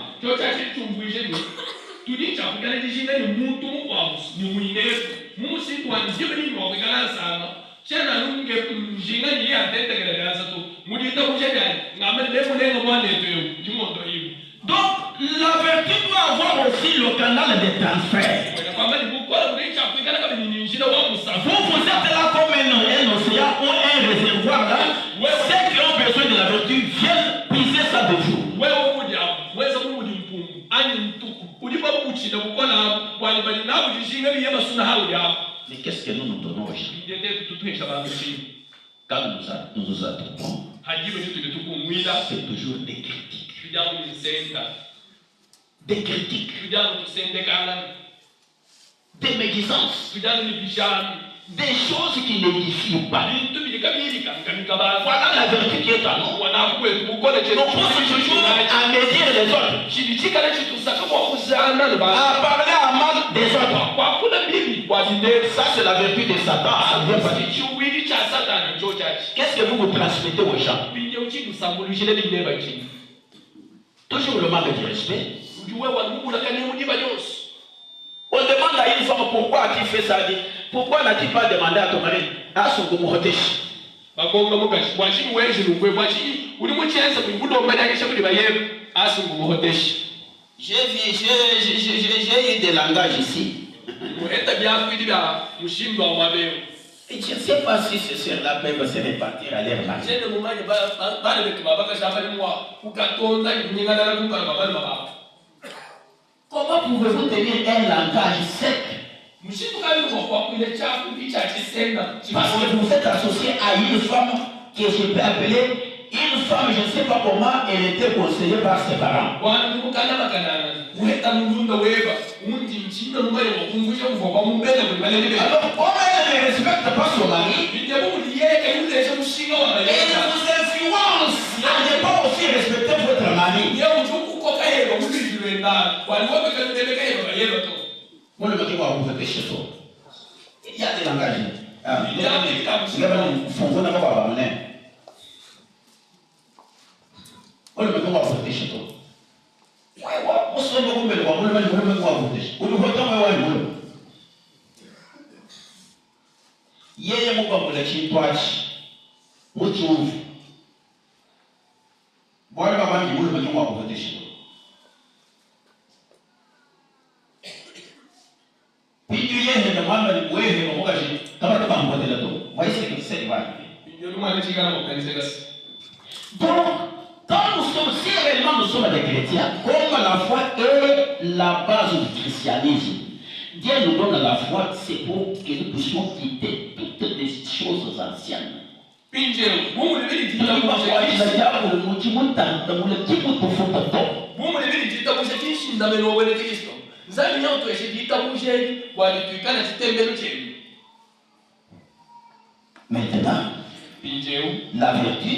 Donc, la vertu doit avoir aussi le canal de transfert. Vous êtes là comme un océan ou un réservoir là. Ceux qui ont besoin de la vertu viennent puiser ça de vous. Mais qu'est-ce que nous nous donnons aux gens? Quand nous nous attroupons, c'est toujours des critiques. Des critiques. Des médisances. des choses qui n'édifient pas. Voilà la vertu qui est à nous. On pose toujours à médire les autres, à parler à mal des autres. Ça, c'est la vertu de Satan. Qu'est-ce que vous transmettez aux gens? Toujours le manque de respect. On demande à une femme pourquoi as-tu fait ça? Pourquoi n'as-tu pas demandé à ton mari à son gomotesh? J'ai eu des langages ici. Et je ne sais pas si ces sœurs-là peuvent se répartir à leur mari. Comment pouvez-vous tenir un langage sec? Parce que vous êtes associé à une femme que je peux appeler une femme, je ne sais pas comment elle était conseillée par ses parents. Alors comment elle ne respecte pas son mari, elle vous influence à ne pas aussi respecter votre mari. Il y a des langages. Donc, quand nous sommes, si réellement nous sommes des chrétiens, comme la foi est la base du christianisme, Dieu nous donne la foi, c'est pour que nous puissions quitter toutes les choses anciennes. Maintenant, la vertu,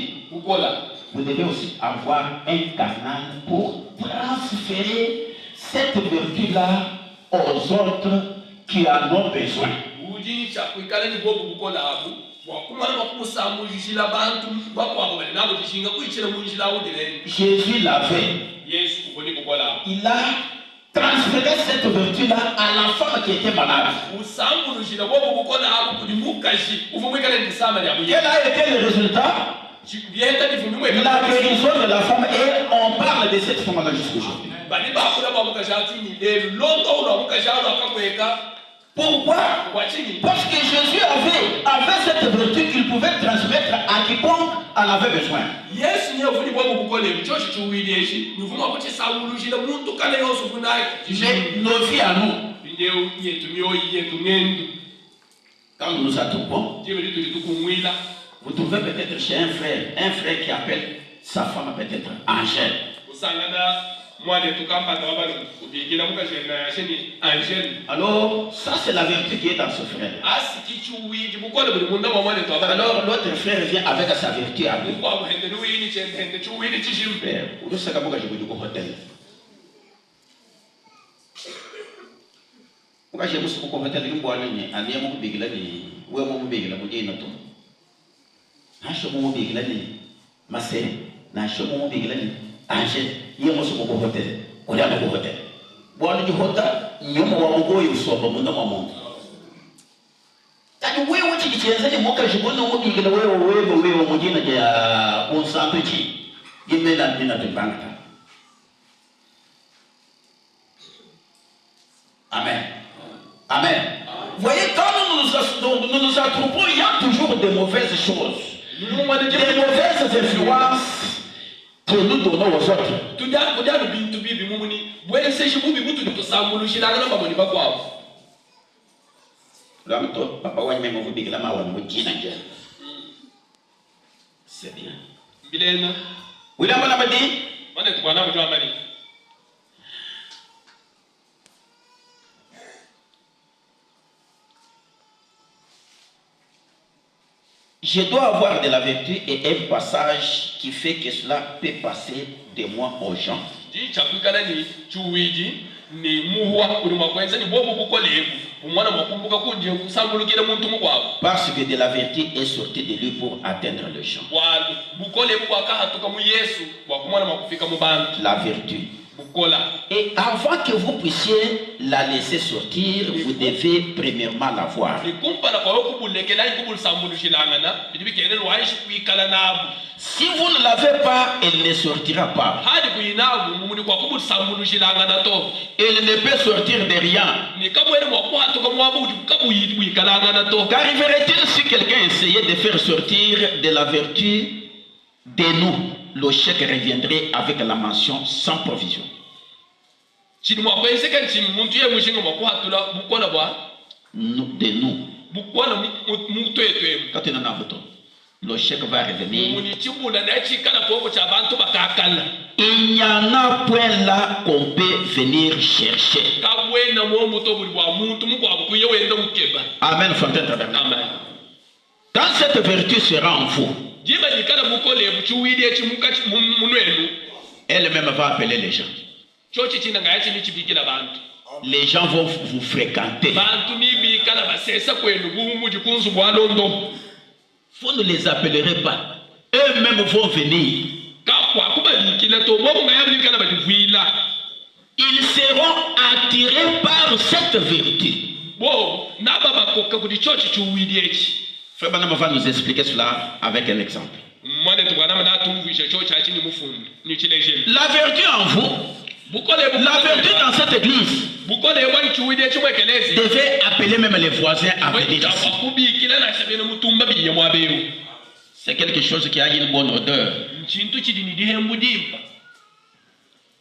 vous devez aussi avoir un canal pour transférer cette vertu-là aux autres qui en ont besoin. Jésus l'avait. Il a transféré cette vertu-là à la femme qui était malade. Quel a été le résultat? La guérison de la femme, et on parle de cette femme-là jusqu'aujourd'hui. Pourquoi? Parce que Jésus avait cette vertu qu'il pouvait transmettre à quiconque en avait besoin. Mais nos vies à nous, quand nous nous attroupons, vous trouvez peut-être chez un frère qui appelle sa femme peut-être Angèle. Alors, ça c'est la vertu qui est dans ce frère. Alors, l'autre frère vient avec sa vertu à lui. Angèle, il y a un hotel. On est à un hotel. Bon, on dit hotel, il y a un hotel, il y a un hotel. Tadi wewe chikichezeni mwaka jibona wobi ngina wewe mujina ya consantuchi yimela mina de banque. Amen. Amen. Voyez, quand nous nous attroupons, il y a toujours de mauvaises choses. Des mauvaises influences que nous donnons aux autres. C'est bien. William Bonamadi. Je dois avoir de la vertu et un passage qui fait que cela peut passer de moi aux gens. Parce que de la vertu est sortie de lui pour atteindre les gens. La vertu. Et avant que vous puissiez la laisser sortir, vous devez premièrement la voir. Si vous ne l'avez pas, elle ne sortira pas. Elle ne peut sortir de rien. Qu'arriverait-il si quelqu'un essayait de faire sortir de la vertu de nous? Le chèque reviendrait avec la mention sans provision. De nous. Quand tu en as besoin, le chèque va revenir. Il n'y en a point là qu'on peut venir chercher. Amen. Quand cette vertu sera en vous, elle-même va appeler les gens. Les gens vont vous fréquenter. Vous ne les appellerez pas. Eux-mêmes vont venir. Ils seront attirés par cette vertu. Frère Branham va nous expliquer cela avec un exemple. La vertu en vous, la vertu dans cette église, devait appeler même les voisins à venir ici. C'est quelque chose qui a une bonne odeur.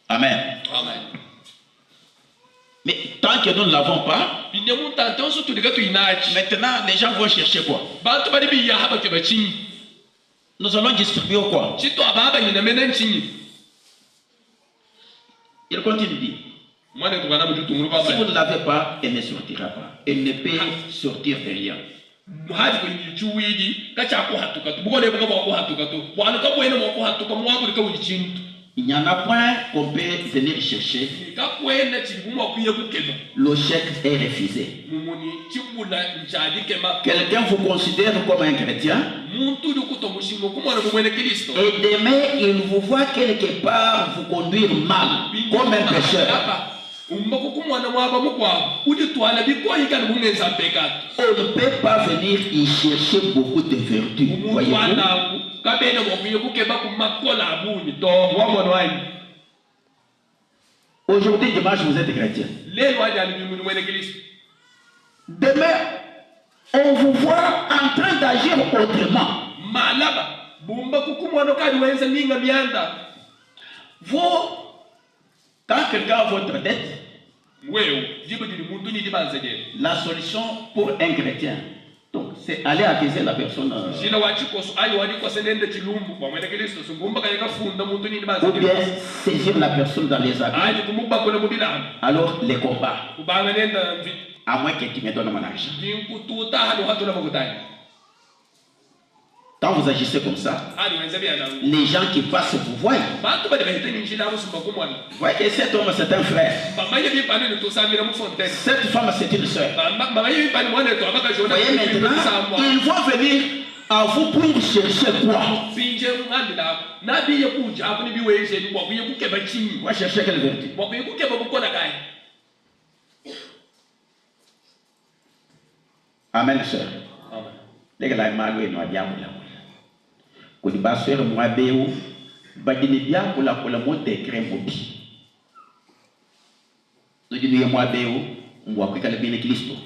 Amen. Amen. Mais tant que nous ne l'avons pas, maintenant les gens vont chercher quoi? Nous allons distribuer quoi? Il continue de dire, si vous ne l'avez pas, elle ne sortira pas. Elle ne peut sortir de rien. Il n'y en a point qu'on peut venir chercher. Le chèque est refusé. Quelqu'un vous considère comme un chrétien. Et demain, il vous voit quelque part vous conduire mal, comme un pécheur. On ne peut pas venir y chercher beaucoup de vertus. Voyez-vous? Aujourd'hui, dimanche, vous êtes chrétien. Demain, on vous voit en train d'agir autrement. Vous, quand quelqu'un a votre dette, la solution pour un chrétien, donc, c'est aller accuser la personne. Ou bien saisir la personne dans les habits. Alors, les combats. À moins que tu me donnes mon argent. Quand vous agissez comme ça, les gens qui passent vous voient. Vous voyez que cet homme c'est un frère. Cette femme c'est une soeur. Vous voyez maintenant, ils vont venir à vous pour chercher quoi? On va chercher quelle vertu? Amen, sœur. Les gars, kodi baswere mwabeu badini byangu la kola mote kremobi nodinu ye mwabeu mwakika le bine Kristo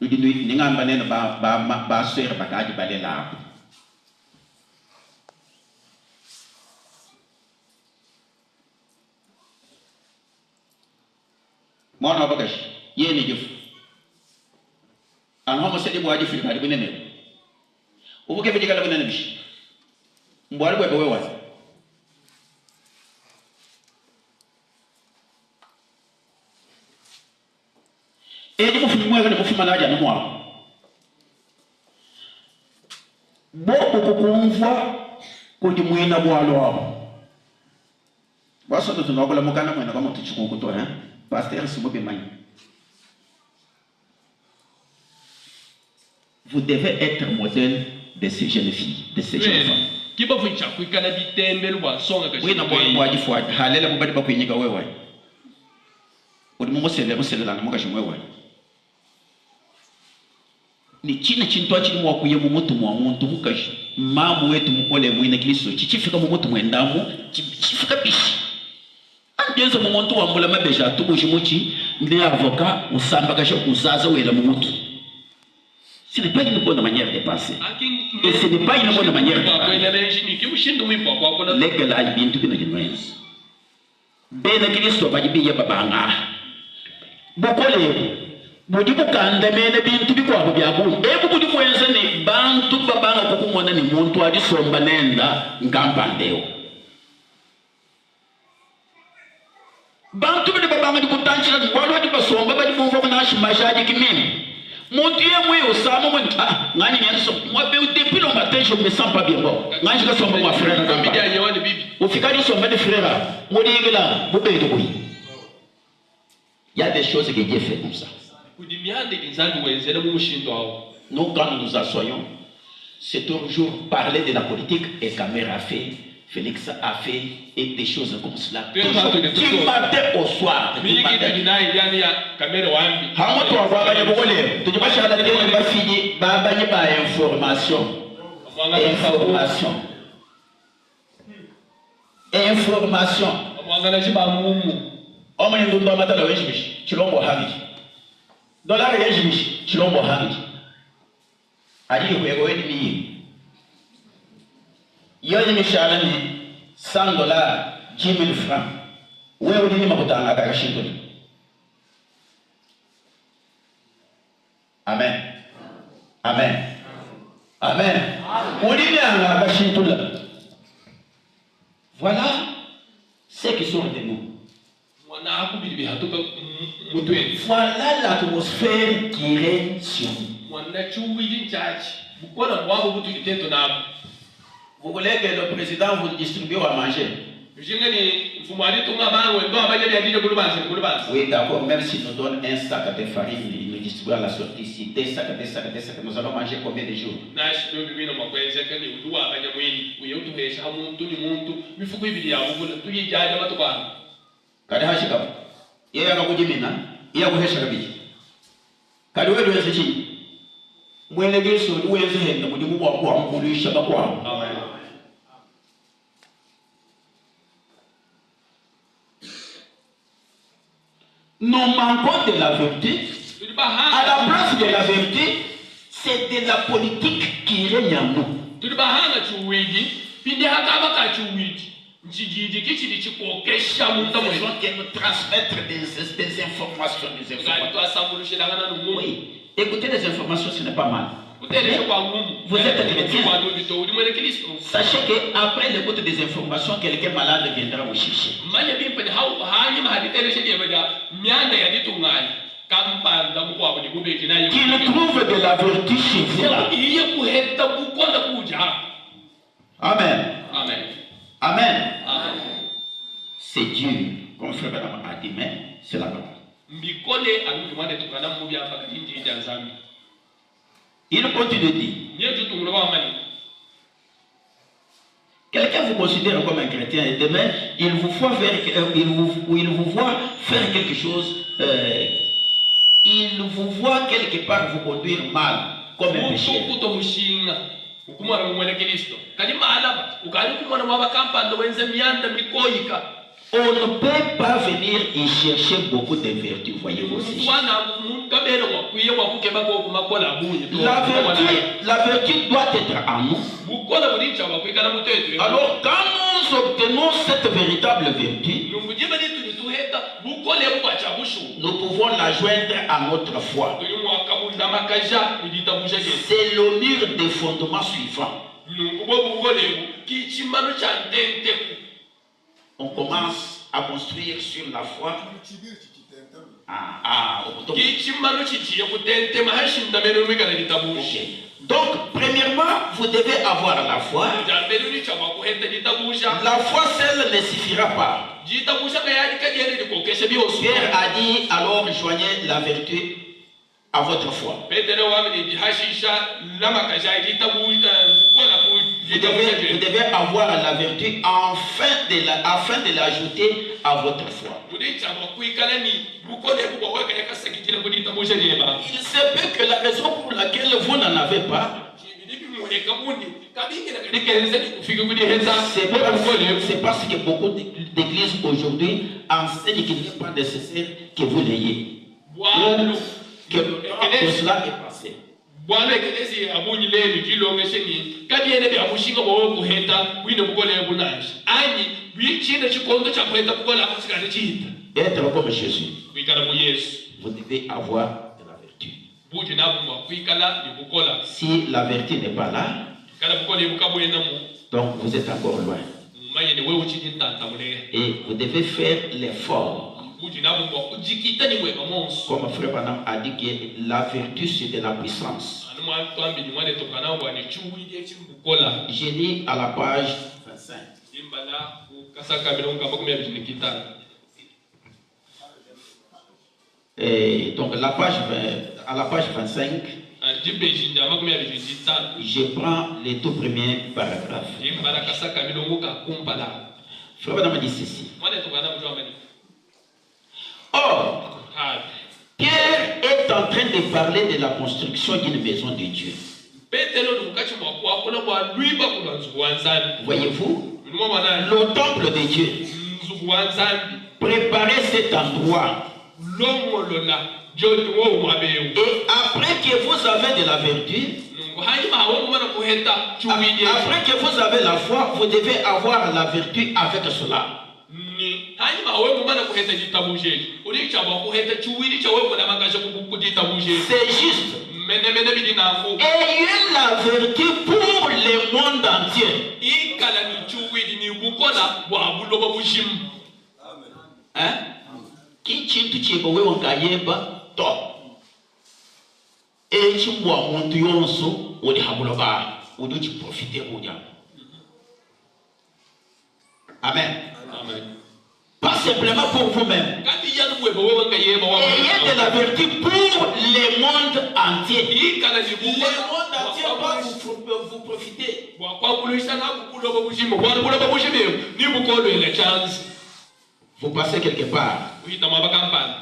nodinu ningamba nene ba swere bakaji balela mwana bakash yene jef an homo sedi bwaji filika de bine ubuke bijika la bine bishi mbwari bwe bwe wazi eji mufumwe kana mufuma naja nomwa Beaucoup convoient pour du moyen d'avoir l'or. Voici notre nom, la mocana, moi, comment tu comprends toi, hein? Pasteur, c'est moi qui m'aille. Vous devez être modèle de ces jeunes filles, de ces jeunes femmes. Qui va vous dire que vous avez dit que vous avez oui, non, moi, il faut aller là, vous n'avez pas pu y aller, ouais. Au moment où c'est là, moi, je me vois. Ni china chintwa chini mwa kuye mumoto mwa muntu mukaji mamu wetu mukole mwina kiliso chichifika mumoto mwendamu chifika bishi andenza mumuntu wa mula mabeja tubuji muchi ndi avocat usamba kasha kuzaza wela mumoto. Ce n'est pas une bonne manière de penser. Et ce n'est pas une bonne manière de parler. Legal ay bintu bina jinwens. Bena kiliso bajibiya babanga. Bokole Budi bukanda mene bintu bikwako byabu ebu budi kwenza ni bantu babanga kukumona ni muntu adi somba nenda ngambandeo bantu bidi babanga dikutanchira ngwalo adi basomba badi bumva kana shimashaji kimini muntu yemwe osama mwe ngani nyanso mwa be depuis le matin je me sens pas bien bon ngani ka somba mwa frère ngamba bidia nyawani bibi ufikari somba de frère mudi ngila bubedo bui. Il y a des choses que Dieu fait comme ça. Nous, quand nous nous assoyons, c'est toujours parler de la politique et Kamera a fait, Félix a fait, et des choses comme cela. Du matin au soir. Information. Homme ne doit pas le régimer, tu l'as mohamed. Dans la régimer, tu l'as mohamed. Ali, vous avez dit, il y a une chalane, $100, 10 000 francs. Où est-ce que vous avez à Kachindon? Amen. Amen. Amen. Où est-ce que à Kachindon? Voilà ce qui sont de nous. Voilà l'atmosphère qui règne sur nous. Vous voulez que le président vous distribue à manger? Oui, d'accord, même s'il nous donne un sac de farine, il nous distribue à la sortie ici. Des sacs, nous allons manger combien de jours? Kadi hashika yeye akakujimina yeye akuhesha kabiji kadi wewe wese chini mwene Yesu ni wese henda mudimu kwa kulisha bakwa. Amen. Nous manquons de la vérité. À la place de la vérité, c'est de la politique qui règne en nous. Nous devons transmettre des informations. Oui. Écoutez les informations, ce n'est pas mal. Vous êtes chrétien. Sachez qu'après l'écoute des informations, quelqu'un malade viendra vous chercher. Qu'il trouve de la vertu chez vous. Amen. Amen. Amen. Amen. C'est Dieu, comme frère Madame a dit, mais c'est la parole. Il continue de dire. Quelqu'un vous considère comme un chrétien et demain, il vous voit faire quelque chose, il vous voit quelque part vous conduire mal, comme un pécheur. On ne peut pas venir y chercher beaucoup de vertus, voyez-vous aussi. La vertu doit être en nous. Alors quand nous obtenons cette véritable vertu, nous pouvons la joindre à notre foi. C'est le mur des fondements suivants. On commence à construire sur la foi. Okay. Donc, premièrement, vous devez avoir la foi. La foi seule ne suffira pas. Pierre a dit, alors joignez la vertu à votre foi. Vous devez avoir la vertu afin de l'ajouter à votre foi. Il se peut que la raison pour laquelle vous n'en avez pas, c'est parce que beaucoup d'églises aujourd'hui enseignent qu'il n'est pas nécessaire que vous l'ayez. Que pour cela est passé. Être comme Jésus, vous devez avoir de la vertu. Si la vertu n'est pas là, donc vous êtes encore loin. Et vous devez faire l'effort. Comme Frère Branham a dit que la vertu c'est de la puissance. J'ai dit à la page 25. Et donc à la page 25, je prends les tout premiers paragraphes. Frère Branham dit ceci. Or, Pierre est en train de parler de la construction d'une maison de Dieu. Voyez-vous, le temple de Dieu, préparez cet endroit. Et après que vous avez de la vertu, après que vous avez la foi, vous devez avoir la vertu avec cela. C'est juste. Ayez la vertu pour le monde entier. Hein? Qui chintu chibowe wangayeba to. Et chimwa muntu yonso odi habuloba odi profiter odia. Amen. Amen. Pas simplement pour vous-même. Ayez de la vertu pour le monde entier. Le monde entier va vous profiter. Vous passez quelque part.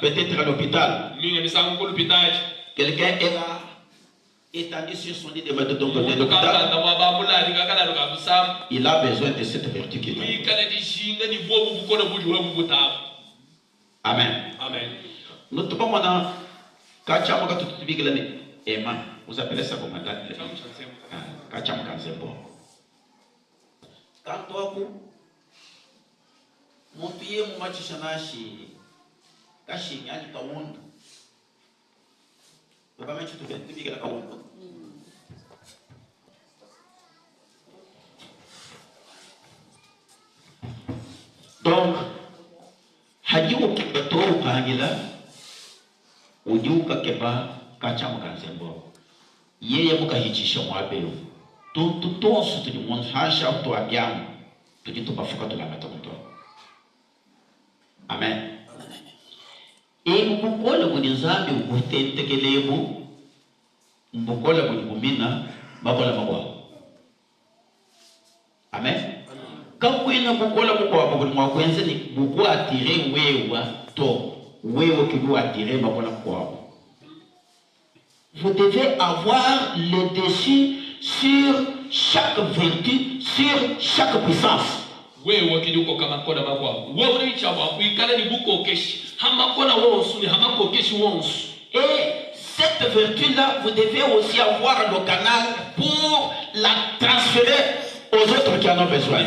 Peut-être à l'hôpital. Quelqu'un est là, étendu sur son lit de l'hôpital. Il a besoin de cette vertu qui est. Amen. Amen. Nous trouvons maintenant Kachamaka tout biglan Emma. Vous appelez ça comment? Kachamaka c'est bon. Quand toi mon pied mon machishanashi kashi nyani kawondo. Baba mechi tu bigla kawondo. Donc hajiu kibato ukangila ujuka keba kachamu kansembo yeye mukahichisha mwabeo tonso tuli monhasha to abiamu tuli tupafuka tulamata kuto. Amen. E mbukola bunizambi ukutentekelebo mbukola bunibumina bakola mabwa. Amen. Quand vous êtes beaucoup beaucoup attiré vous devez avoir le dessus sur chaque vertu, sur chaque puissance. Et cette vertu-là, vous devez aussi avoir le canal pour la transférer aux autres qui en ont besoin.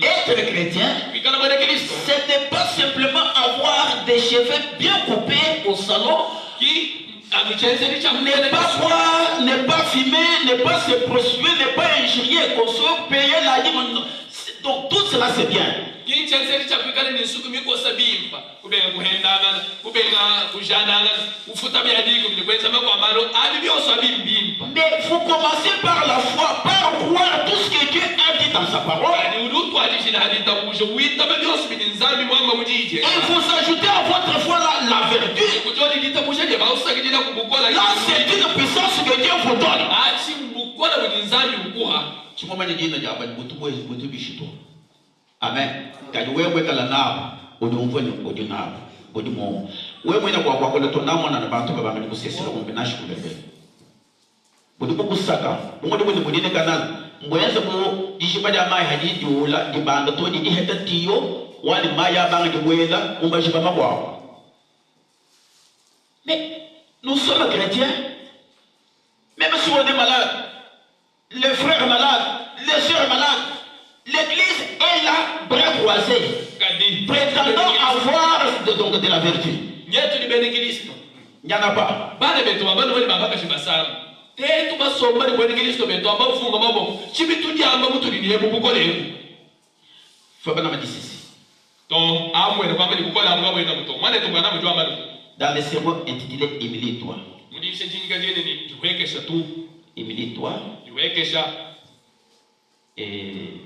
Être chrétien, ce n'est pas simplement avoir des cheveux bien coupés au salon, ne pas boire, ne pas fumer, ne pas se prostituer, ne pas injurier, qu'on soit payé la dîme. Donc tout cela c'est bien. Ginchanseri chakwikala ninsuku mikosa bimpa kubenga kuhendana kubenga kujanana ufuta byadiko bilikwenza makwamalo abi byose abimbimpa. Mais il faut commencer par la foi, par croire tout ce que Dieu a dit dans sa parole. Ni udutu alishina hadita kujo wita byose bininzambi mwamba mujije. Et vous ajoutez à votre foi la vertu. Kujoli dita kujije ba usakidina kubukola. Là c'est une puissance que Dieu vous donne. Achi mbukola bininzambi ukuha. Chimomanya jina jaba butu bishito. Amen. Kadi wewe kala nabo odumvweni odinabo odimo wewe na kwa kwa tonamo na bantu baba ngani kusesera kumbe nashi kubebe odimo kusaka umode bodi bodine kanal mboyenza ko dishibada mai hadidi ula dibanda to di heta tiyo wali maya banga de wela umba jiba makwa. Mais nous sommes chrétiens. Même si on est malade, les frères malades, les sœurs malades, l'église est là, bras croisés, prétendant avoir de la vertu. Il n'y en a pas. Faut pas dire ceci. Dans les sermons intitulés Humilie-toi. Humilie-toi. Et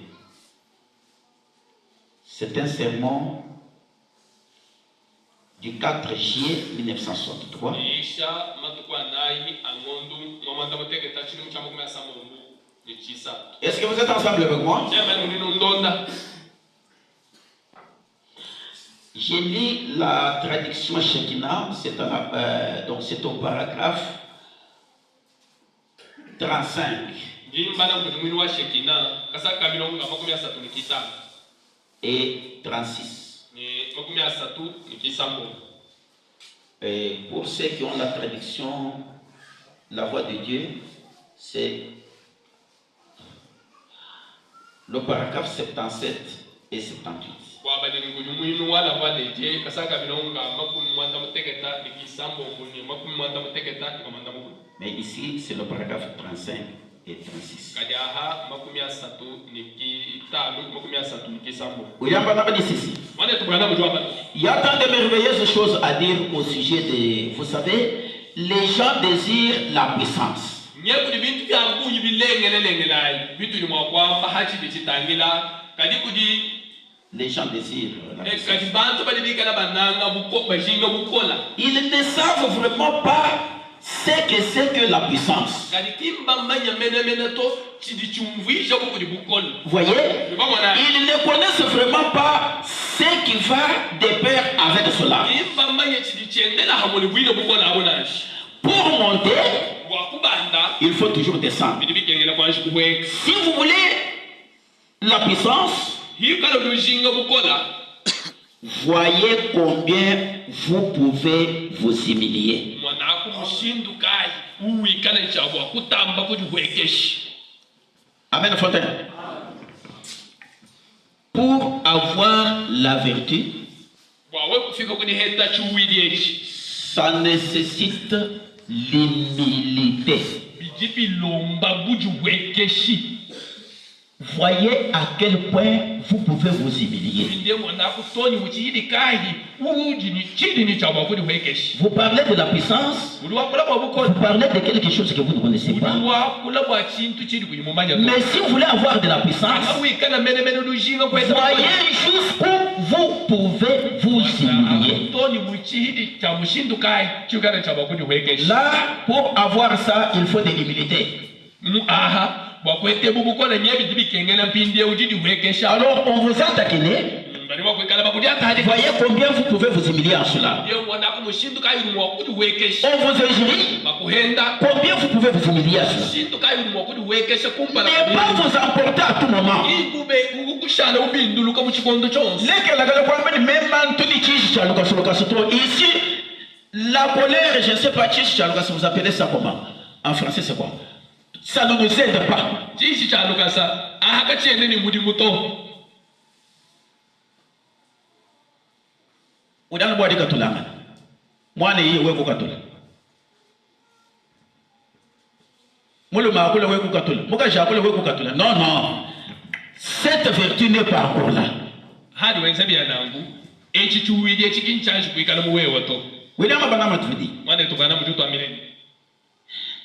c'est un sermon du 4 juillet 1963. Est-ce que vous êtes ensemble avec moi? J'ai lu la traduction Shekinah, donc c'est au paragraphe 35. Et 36. Et pour ceux qui ont la traduction, la voix de Dieu, c'est le paragraphe 77 et 78. Mais ici, c'est le paragraphe 35 et 36. Il y a tant de merveilleuses choses à dire au sujet de... Vous savez, les gens désirent la puissance. Les gens désirent la puissance. Ils ne savent vraiment pas ce que c'est que la puissance. Vous voyez, ils ne connaissent vraiment pas ce qui va de pair avec cela. Pour monter, il faut toujours descendre. Si vous voulez la puissance, voyez combien vous pouvez vous humilier. Amen, Fontaine. Pour avoir la vertu, ça nécessite l'humilité. Voyez à quel point vous pouvez vous humilier. Vous parlez de la puissance, vous parlez de quelque chose que vous ne connaissez pas. Mais si vous voulez avoir de la puissance, voyez jusqu'où vous pouvez vous humilier. Là, pour avoir ça, il faut de l'humilité. Alors on vous a taquiné. Voyez combien vous pouvez vous humilier en cela. On vous injurie. Combien vous pouvez vous humilier en cela. Ne pas vous emporter à tout moment. Ici, la colère, je ne sais pas, vous appelez ça comment? En français c'est quoi? Ça ne nous aide pas. Non, non. cette vertu n'est pas encore là. hadi wenza byanangu ekichuwidi ekikinchaji kuikala muwewoto William Abanama te dit. mwana tukana mutu twamile.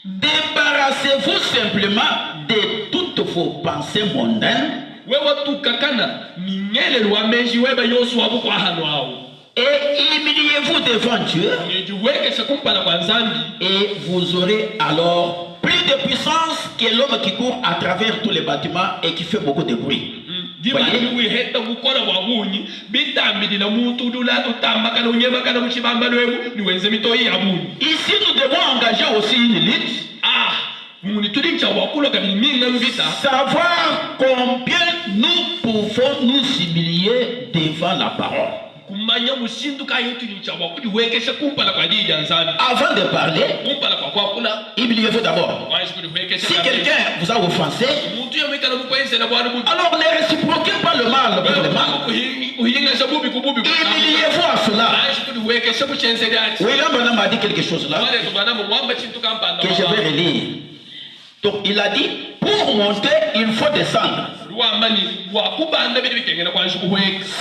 Débarrassez-vous simplement de toutes vos pensées mondaines wewe tukakana ninyele lwamenji weba yosu wabu kwa hano hao et humiliez-vous devant Dieu nijiwekesha kumpala kwa nzambi et vous aurez alors plus de puissance que l'homme qui court à travers tous les bâtiments et qui fait beaucoup de bruit. Voyez? Ici nous devons engager aussi une lutte. Savoir combien nous pouvons nous humilier devant la parole. Avant de parler, humiliez-vous d'abord. Si quelqu'un vous a offensé, alors ne réciproquez pas le mal pour le mal. Humiliez-vous à cela. William Branham a dit quelque chose là que je vais relire. Donc il a dit, pour monter, il faut descendre. Si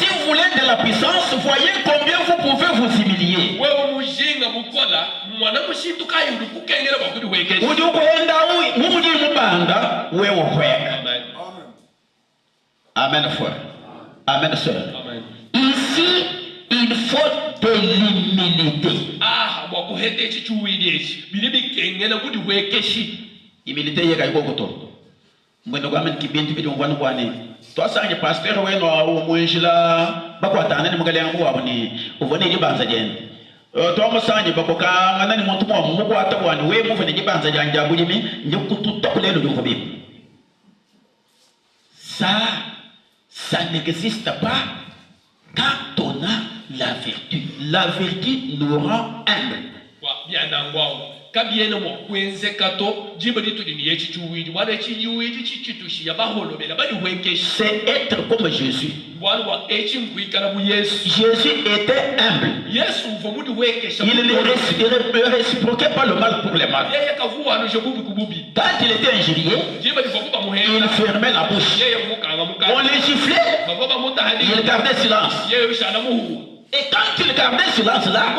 vous voulez de la puissance, voyez combien vous pouvez vous humilier. Amen, frère. Amen, soeur. Ici, il faut de l'humilité. Humilité, il y a mwendo kwa kibintu bidi ngwanu kwani twasanye pastor weno wa mwenjila bakwatana ni mugale yangu wabuni ubone libanza jene twamusanye bakoka nganani muntu mwa mukwata kwani we muvene libanza janja bulimi njikututa kulelo lyo bibi ça n'existe pas quand on a la vertu. La vertu nous rend humble. kabieno mo kwenze kato jimbo ditu ni yechi chuwidi wala chinyuwidi chichitushi ya baholo bela bali wenke c'est être comme Jésus. wala wa echi ngwikala mu Yesu. Jésus était humble. Yesu vomudu weke il ne réciproquait pas le mal pour le mal. yeye kavuwa no jobubi kububi quand il était injurié jimbo dikokuba muhe il fermait la bouche. yeye mukanga mukanga on les giflait baba mutahadi il gardait silence. yeye ushana muhu. Et quand il gardait silence là,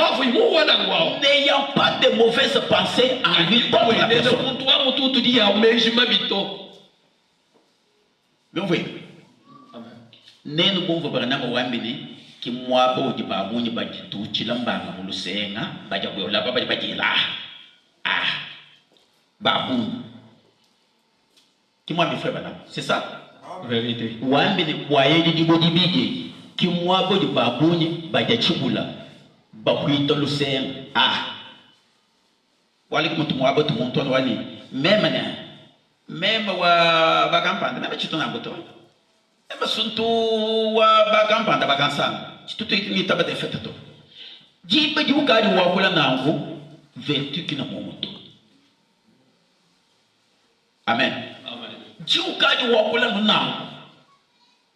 n'ayant pas de mauvaises pensées en lui contre la personne. Bien oui. Nenu bongo barana wambini ki mwabo di babuni bajitu chilambanga mulusenga bajagola baba bajila. Ah. Babu. Ki mwami frère bana. C'est ça? Vérité. Wambini kwaye di bodibije. Ki mwabo di babuni bajachibula bakwita lusenga wali kumuntu mwabo tumuntu wali meme wa bakampanda na chitona goto ema suntu wa bakampanda bakansanga chituto ikini tabate fetato jibe jukari wa kula nangu vertu kina momoto amen jukari wa kula nangu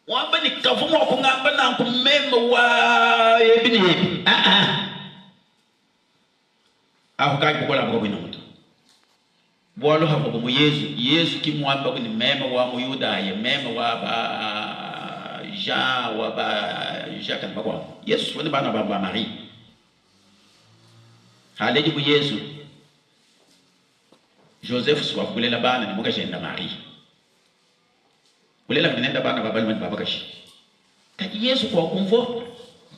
wamba ni kavumo ko ngamba nanku meme wa ebini aho kai bukola bako bino muto bwalo hapo mu Yesu ki mwamba ko ni meme wa mu Yuda ye meme wa ba Jean wa ba Jacques bako Yesu woni bana ba Marie haleji bu Yesu Joseph swa kulela bana ni muka jenda Marie kulela kunenda bana babali mani babakashi kati Yesu kwa kumvo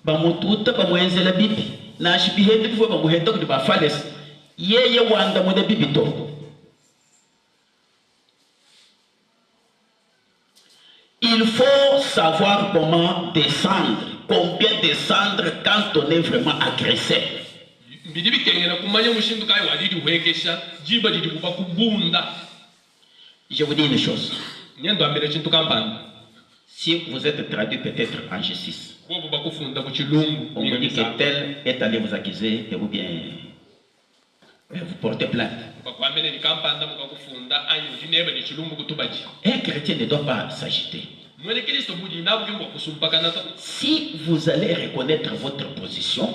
bamututa bamwenzela bibi na ashibihende bifo bamuhenda kuti bafales yeye wanda mwede bibi to. Il faut savoir comment descendre, combien descendre quand on est vraiment agressé. Bidibi kengena kumanya mushindu kai wadidi wekesha jiba didi kuba kubunda. Je vous dis une chose. Si vous êtes traduit peut-être en justice, on vous dit que tel est allé vous accuser et ou bien vous portez plainte. Un chrétien ne doit pas s'agiter. Si vous allez reconnaître votre position,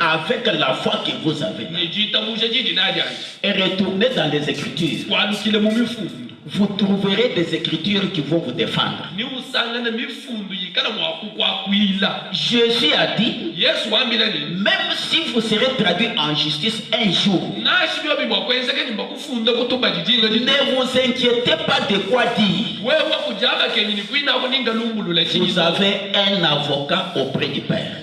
avec la foi que vous avez là, et retournez dans les Écritures. Vous trouverez des Écritures qui vont vous défendre. Jésus a dit, même si vous serez traduit en justice un jour, ne vous inquiétez pas de quoi dire. Vous avez un avocat auprès du Père.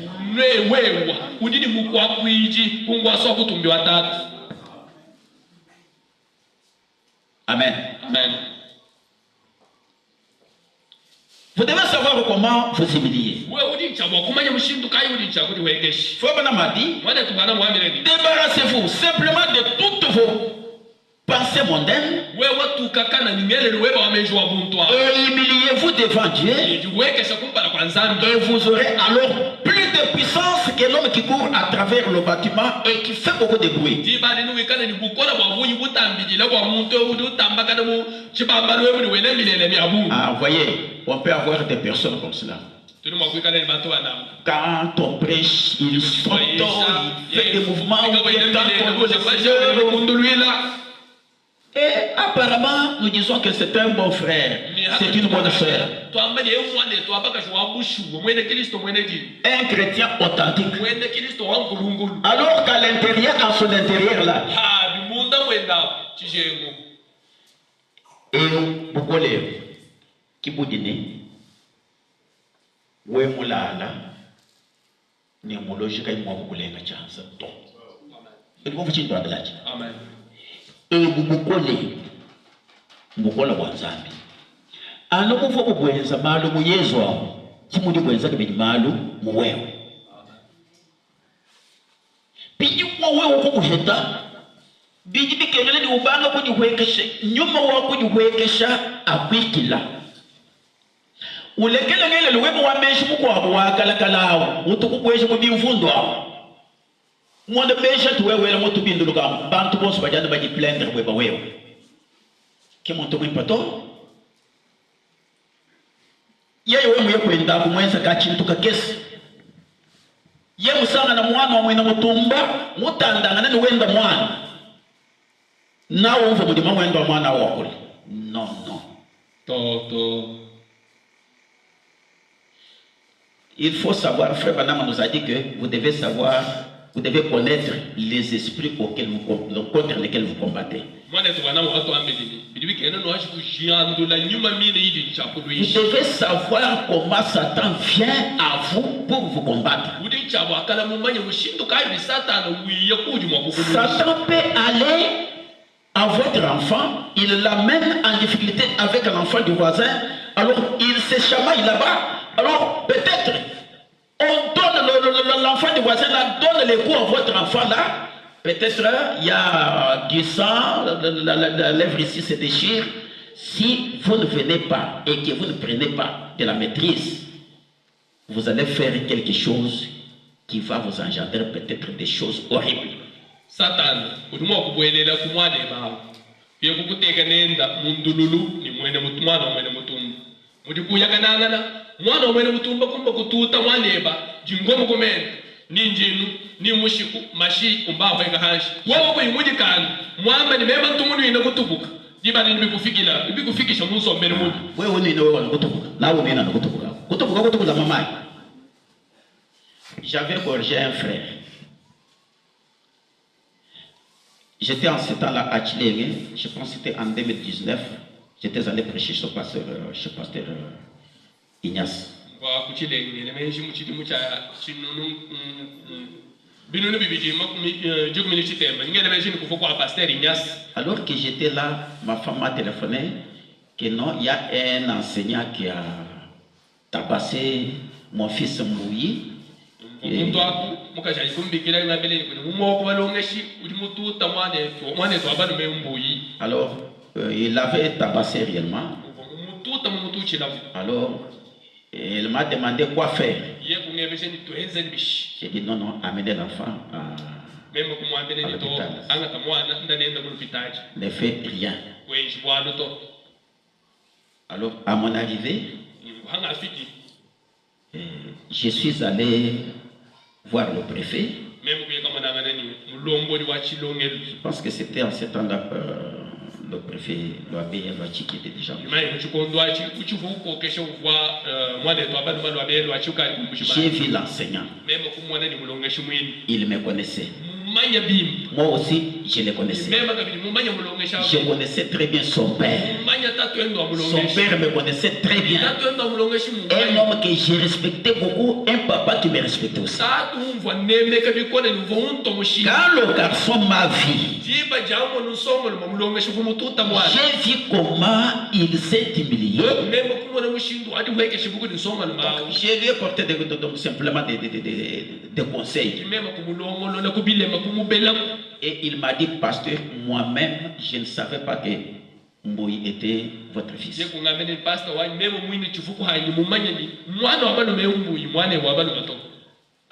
Amen. Amen. Vous devez savoir comment vous humilier. Fobana m'a dit, débarrassez-vous simplement de toutes vos pensées mondaines et humiliez-vous devant Dieu, et vous aurez alors plus de puissance que l'homme qui court à travers le bâtiment et qui fait beaucoup de bruit. Ah, voyez, on peut avoir des personnes comme cela. Quand on prêche, il saute, il fait des mouvements, et apparemment, nous disons que c'est un bon frère, c'est une bonne sœur. Un chrétien authentique. Alors qu'à l'intérieur, à son intérieur là, et beaucoup de qui vous dînez, où est mon lala, ni mon logique, et moi vous voulez la chance. Et vous vous dites de la chance. Amen. Et vous collez, vous collez à Wanzambi. Alors vous vous voyez ça malo muyezo, si vous dites que vous malo muwe. Puis vous voyez au kuheta, biji bikengele ni ubanga kujiwekesha, nyuma wa kujiwekesha abikila. Ulekele ngele luwebo wa meshi muko wakalakala, utukubwesha mu bimfundo awo. Mwanda mesha tuwewe mo tubinduluka bantu bose bajana baji plaindre weba wewe. Ke monto mwimpato? Yeye wewe mwe kwenda kumwenza ka chintu ka kesi. Ye musanga na mwana omwe na mutumba, mutandanga na wenda mwana. Nawo uva mudima wenda mwana wakule. Non, non. Toto. Il faut savoir, frère Banama nous a dit que vous devez savoir, vous devez connaître les esprits contre lesquels vous combattez. Vous devez savoir comment Satan vient à vous pour vous combattre. Satan peut aller à votre enfant, il l'amène en difficulté avec l'enfant du voisin, alors il se chamaille là-bas. Alors, peut-être, on donne l'enfant du voisin là, donne les coups à votre enfant là. Peut-être, il y a du sang, la lèvre ici se déchire. Si vous ne venez pas et que vous ne prenez pas de la maîtrise, vous allez faire quelque chose qui va vous engendrer peut-être des choses horribles. Satan, mwana omwene mutumba kumba kututa mwaneba jingomo komene ninjinu ni mushiku mashi umbava ikahanshi wewe ko imujikana mwamba ni mema ntumunu ina kutubuka jibani bikufikisha munso mbere mubi wewe ni wewe kutubuka nawe nina kutubuka mama. J'avais forgé un frère. J'étais en ce temps-là à Chilenge, je pense que c'était en 2019. J'étais allé prêcher chez pasteur Ignace. Alors que j'étais là, ma femme m'a téléphoné que non, il y a un enseignant qui a tabassé mon fils Mouyi. Il avait tabassé réellement. Alors, il m'a demandé quoi faire. J'ai dit non, amenez l'enfant à l'hôpital. Ne fait rien. Alors, à mon arrivée, je suis allé voir le préfet. Même Je pense que c'était en ce temps-là le préfet Loabé qui était déjà. J'ai vu l'enseignant. Il me connaissait. Moi aussi, je le connaissais. Je connaissais très bien son père. Son père me connaissait très bien. Un homme que je respectais beaucoup, un papa qui me respectait aussi. Quand le garçon m'a vu, j'ai vu comment il s'est humilié. Je lui ai porté simplement des conseils. Et il m'a dit, pasteur, moi-même, je ne savais pas que Mboui était votre fils.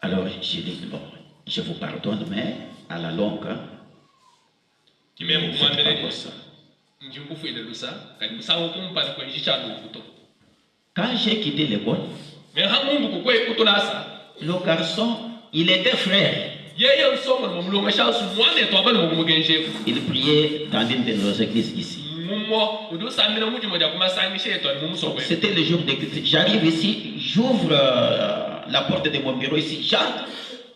Alors j'ai dit, bon, je vous pardonne, mais à la longue, ne faites pas ça. Quand j'ai quitté l'école, le garçon, il était frère. Il priait dans l'une de nos églises ici. C'était le jour d'église. J'arrive ici, j'ouvre la porte de mon bureau ici, j'entre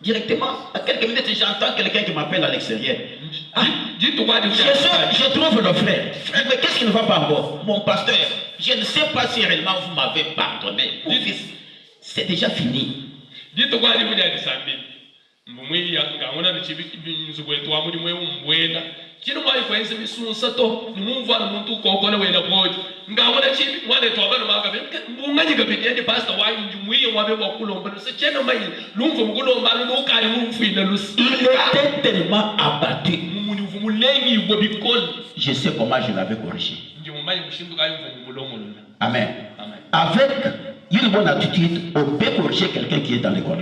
directement. À quelques minutes, j'entends quelqu'un qui m'appelle à l'extérieur. Ah, je trouve le frère. Frère, mais qu'est-ce qui ne va pas encore? Mon pasteur, je ne sais pas si réellement vous m'avez pardonné. Mon fils, c'est déjà fini. Chino mai kwenze misunsa to numumva muntu kokona wena boy ngabona chipi mwane to abana magabe mbunganye gabidi ndi pastor wanyu njumuye wabe wakulomba se cheno mai lumvo mukulomba lu kali mumfina lusi. Il était tellement abattu. Mumuni vumulengi bobikol. Je sais comment je l'avais corrigé. Njumai mushindu kayo mumulomo. Amen. Avec une bonne attitude, on peut corriger quelqu'un qui est dans l'école.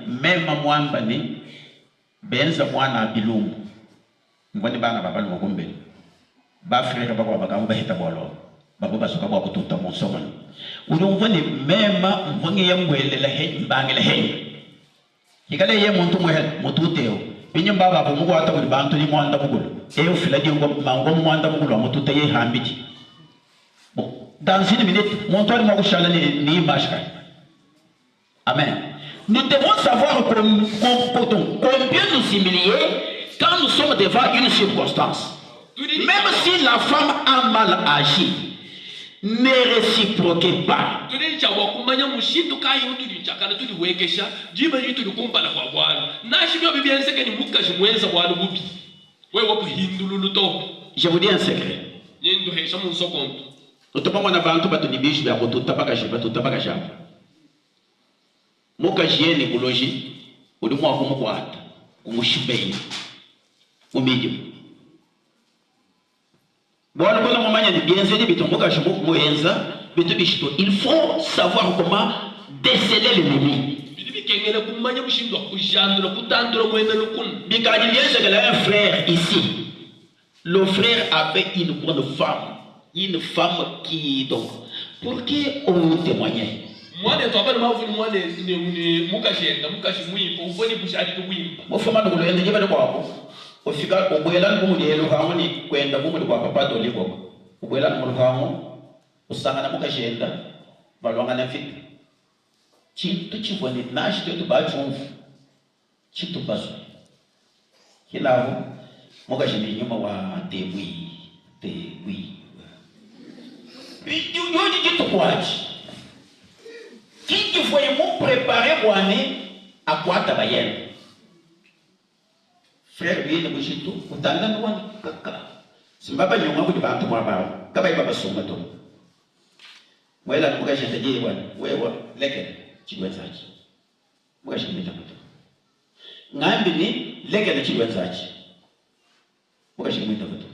Même moi, benza mwana bilungu ngoni bana baba ngombele ba frère baba bakamba hita bolo baba basuka bwa kututa monsoma urumvani mema mvange yangwelela he mbangela he hikale ye muntu mwe mututeo binye baba bo mugo ata buli bantu ni mwanda mugulu eyo filadi ngo mango mwanda mugulu mutute ye hambiti bon dans une minute mon tour mo kushala ni mashka. Amen. Nous devons savoir combien nous humilier quand nous sommes devant une circonstance. Même si la femme a mal agi, ne réciproquez pas. Je vous dis un secret. Moka jieni kuloji ulimwa kumukwata kumushibeni umijim bwana kona mamanya ni bienvenue bitomboka shimu kumuenza bitu bishito. Il faut savoir comment déceler l'ennemi. Bikengele kumanya bushindwa kujandura kutandura mwena lukun bikaji lienza kala un frère ici. Le frère avait une bonne femme qui donc pour qui on témoignait. Mwane to abana mavu mwane ni mukashenda mukashimwipo ubone bushari kuwimba mufama ndo lende jibana kwako ofika ubwela ngumulelo hamwe kwenda ngumuli kwa papa doliko ubwela ngumulamo usangana mukashenda balonga na fit chintu chivone nashi to bachumfu chintu bazo kilavo mukashindi nyuma wa tebwi yoji jitu kwachi qui faut me préparer pour aller à quoi travailler. Frère, bien le bouchito, au temps de nous, c'est pas pas nous qui va tout voir. Quand il va passer au bateau. Moi là, pourquoi j'ai dit ouais, lequel tu dois être. Moi j'ai mis le bateau. N'ambini, lequel tu dois être. Moi j'ai mis le bateau.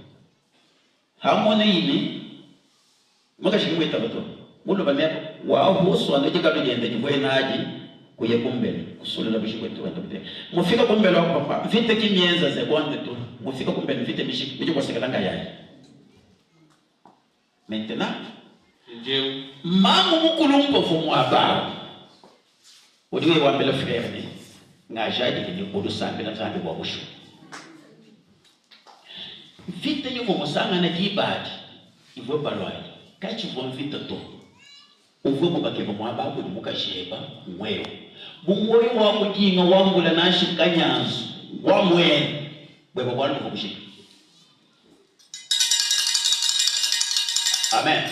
Harmonie, moi j'ai mis le bateau. Mulu bamia wao husu anajika kugenda jivwe naji kuye kumbele kusulula bishiko tu wende mufika kumbele wako papa vite kimienza ze bonde tu mufika kumbele vite bishiko bije kwa sekalanga yayi. Maintenant Mamu mukulumpo fumu aba. Odiwe wambele frère ni. Nga jadi ni kodo sambe na zambe wa bushu. Vite ni mo musanga na dibadi. Ivo balwai. Kachi vo vite to. Uvo mo bakemo mo aba ko muka sheba mweo. Bumwoyo wa mujinga wangu la nashi kanyanzu. Wa mwe. Bwe bo balo ko bushi. Amen.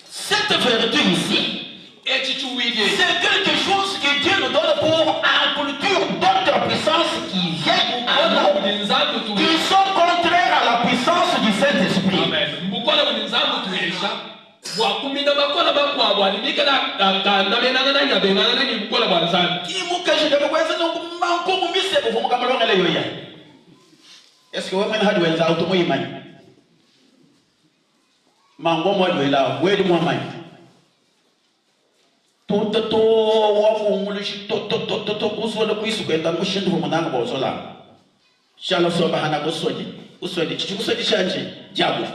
Cette vertu ici, c'est quelque chose que Dieu nous donne pour engloutir d'autres puissances qui viennent à nous, qui sont contraires à la puissance du Saint-Esprit. Amen. Est-ce que vous avez mango mo dwela wedi mo mai to wa mumulishi to kusola kuisu kwenda mushindu munanga bozola shala so bahana kusoje usodi chikusodi shanje diable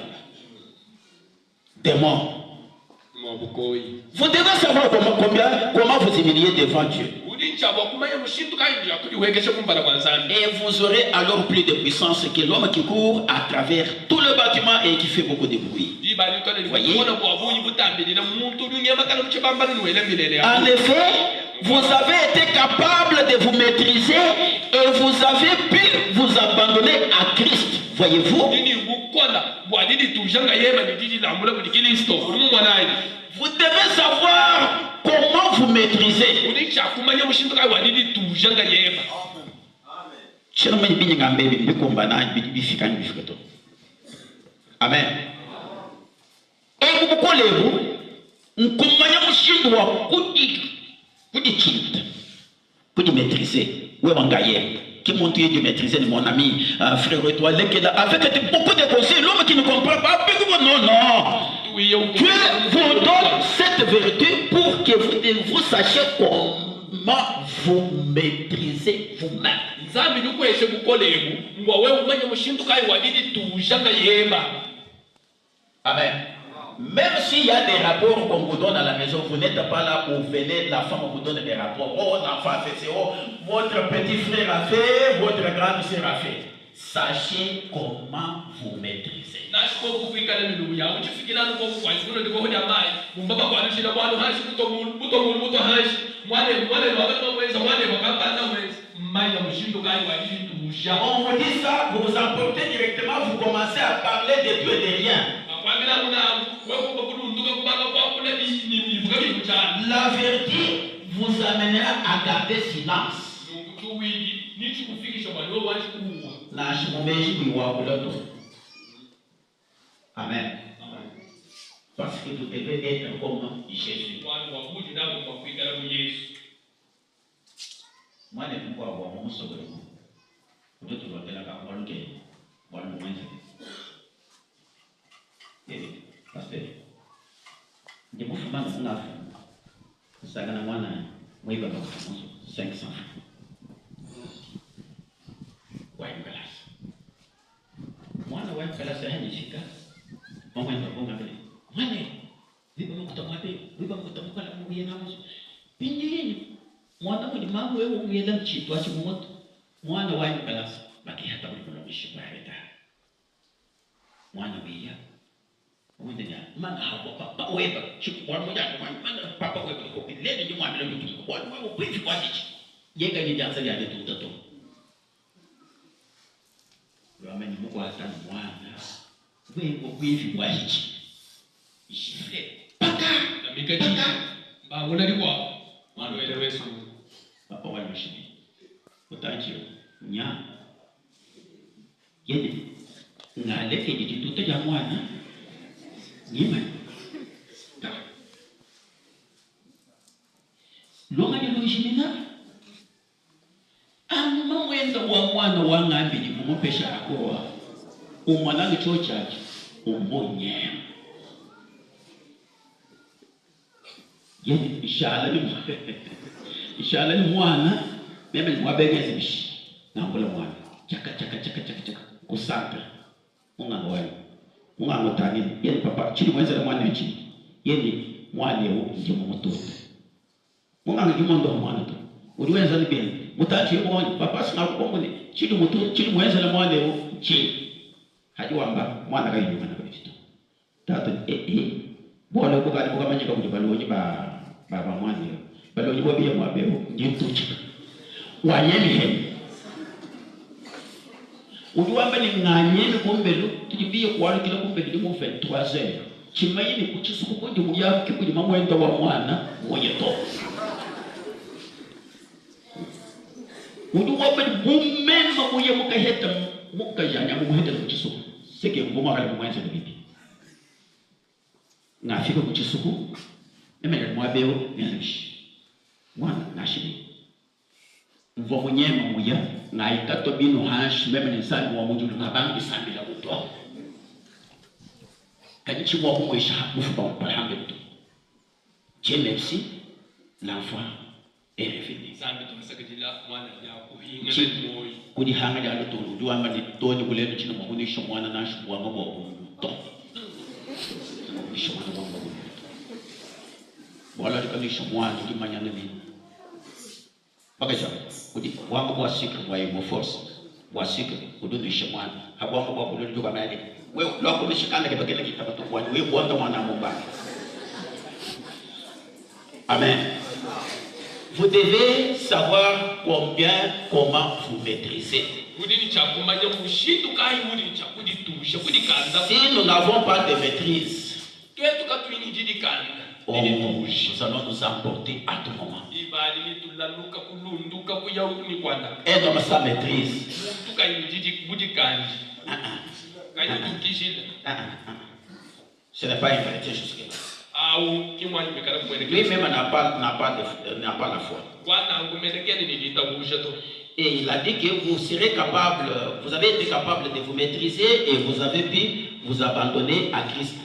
démon. Vous devez savoir comment vous humilier devant Dieu. Et vous aurez alors plus de puissance que l'homme qui court à travers tout le bâtiment et qui fait beaucoup de bruit. Voyez? En effet, vous avez été capable de vous maîtriser et vous avez pu vous abandonner à Christ. Voyez-vous? Vous devez savoir comment vous maîtriser. Amen. Et vous collez-vous, vous maîtriser. Qui montre de maîtriser mon ami, frère toi, avec beaucoup de conseils, l'homme qui ne comprend pas, non. Dieu vous donne cette vérité pour que vous sachiez comment vous maîtriser vous-même. Amen. Même s'il y a des rapports qu'on vous donne à la maison, vous n'êtes pas là où venez, la femme vous donne des rapports. Oh, l'enfant a fait, votre petit frère a fait, votre grande sœur a fait. Sachez comment vous maîtriser. On vous dit ça, vous vous emportez directement, vous commencez à parler de tout et de rien. La vérité vous amènera à garder silence. Amen. Parce que vous devez être comme Jésus. Moi, je ne peux pas avoir mon secret. Vous devez être là, pasteur, je vous fais mal à la ça gagne moi 500 ouais classe moi na ouais classe c'est nishika on va bonga bele mwana vipi mkutoka la mungu na mozo pinyi mwana mudi mambo wewe ungela mchitu achi moto mwana wa classe baki hata mkulamisha bareta mwana wewe mana hapo papa weba chukua moja mana papa weba ko lele ni mwamelo mtu kwa wewe upifi kwa hichi yega ni danza ya letu mtoto wewe ni Mungu hata mwana wewe upifi kwa hichi ishile paka na mikaji mbangula liwa mwana wewe wewe papa wale mshini utaachio nya yeye ngaleke jituto ya mwana Nima. Longa ni lojimina. Ama wenda wa mwana wa ngambi ni kumupesha akoa. Umwana ni chochaji. Umbonye. Yeni ishala ni mwana. Meme ni mwabegezi bishi. Nambula mwana. Chaka. Kusanta. Unga ngawani. Unga ngotani. Yeni papa. Chini mwenza na mwana chini. yeni mwale njimo mutoto munga ngimondo mwana to uliwenza libeni mutatu yebonye papa sina kukomone chili mutoto chili mwenza la mwale chi hadi wamba mwana kayuma na kristo tatu bola ko kali ko manyika kuti balonyi ba mwale balonyi bobiye mwabeo ndituchi wanyeni he uliwamba ni nganyeni kumbelo tibiye kwalo kila kumbelo ni mu 23h chimayini kuchisuku kundi muyaki kuli mamwenda wa mwana mwenye to uliwamba ni mumema muye mukaheta mukajanya muheta kuchisuku seke ngoma kali mwenza bibi ngafika kuchisuku emele mwabeo nyangishi mwana nashini mvo munyema muya ngaikato bino hash meme nsani wa mujulu kabangi sambila kutoa kanichi wa kumwesha mufuba alhamdulillah Dieu merci l'enfant est revenu sambi tumasakajila mwana ya kuhinga moyo kudi hanga ya ndo nduwa mali toni kuleto chino mwakunisho mwana nashu wa mabo to mwakunisho mwana wa mabo wala dikanisho mwana kimanyana ni bakaja kudi wangu kwa sikra wa imo force wa sikra kudunisha mwana habwangu kwa kudunisha kwa mali wewe loko nishikana kibakele kitabatu kwa wewe kuanda mwana mumba. Amen. Vous devez savoir comment vous maîtrisez. Si nous n'avons pas de maîtrise, nous allons nous emporter à tout moment. Un homme sans maîtrise. Ce n'est pas une vérité jusque-là. Lui-même n'a pas la foi. Et il a dit que vous serez capable, vous avez été capable de vous maîtriser et vous avez pu vous abandonner à Christ.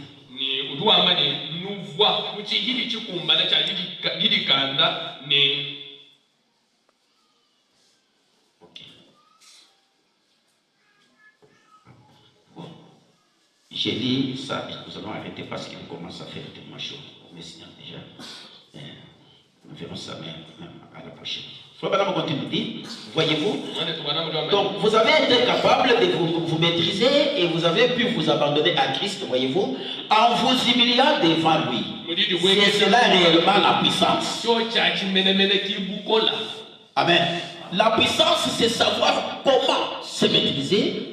J'ai dit ça, nous allons arrêter parce qu'il commence à faire tellement chaud. Mais sinon déjà, nous verrons ça même à la prochaine. Voyez-vous? Donc vous avez été capable de vous maîtriser et vous avez pu vous abandonner à Christ, voyez-vous, en vous humiliant devant lui. C'est cela réellement la puissance. Amen. La puissance, c'est savoir comment se maîtriser.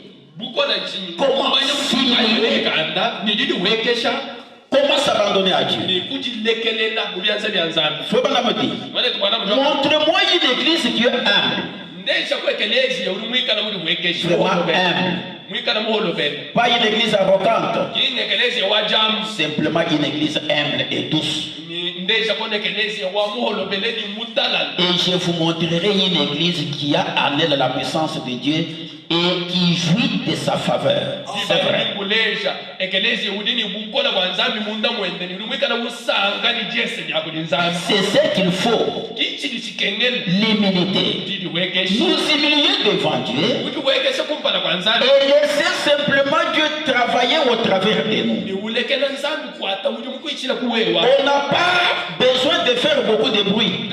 Comment s'abandonner à Dieu? Montre-moi une église qui est humble. Vraiment humble. Pas une église arrogante. Simplement une église humble et douce. Et je vous montrerai une église qui a en elle la puissance de Dieu et qui jouit de sa faveur. C'est vrai. C'est ce qu'il faut. L'humilité. Nous humilier devant Dieu et laisser simplement Dieu travailler au travers de nous. On n'a pas besoin de faire beaucoup de bruit.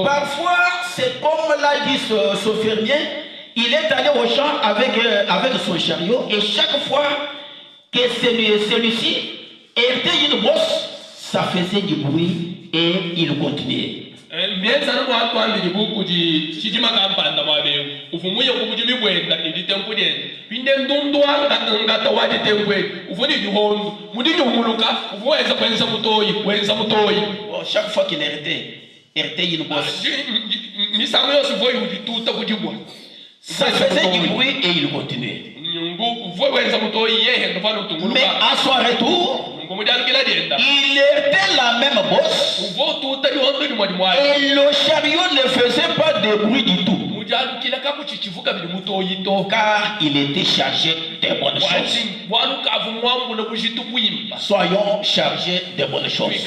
Parfois, c'est comme l'a dit ce fermier, il est allé au champ avec son chariot et chaque fois que celui-ci était une bosse, ça faisait du bruit et il continuait. Chaque fois qu'il hérité une bosse, ça faisait du bruit et il continuait. Mais à son retour, il était la même bosse et le chariot ne faisait pas de bruit du tout. Car il était chargé de bonnes choses. Soyons chargés de bonnes choses.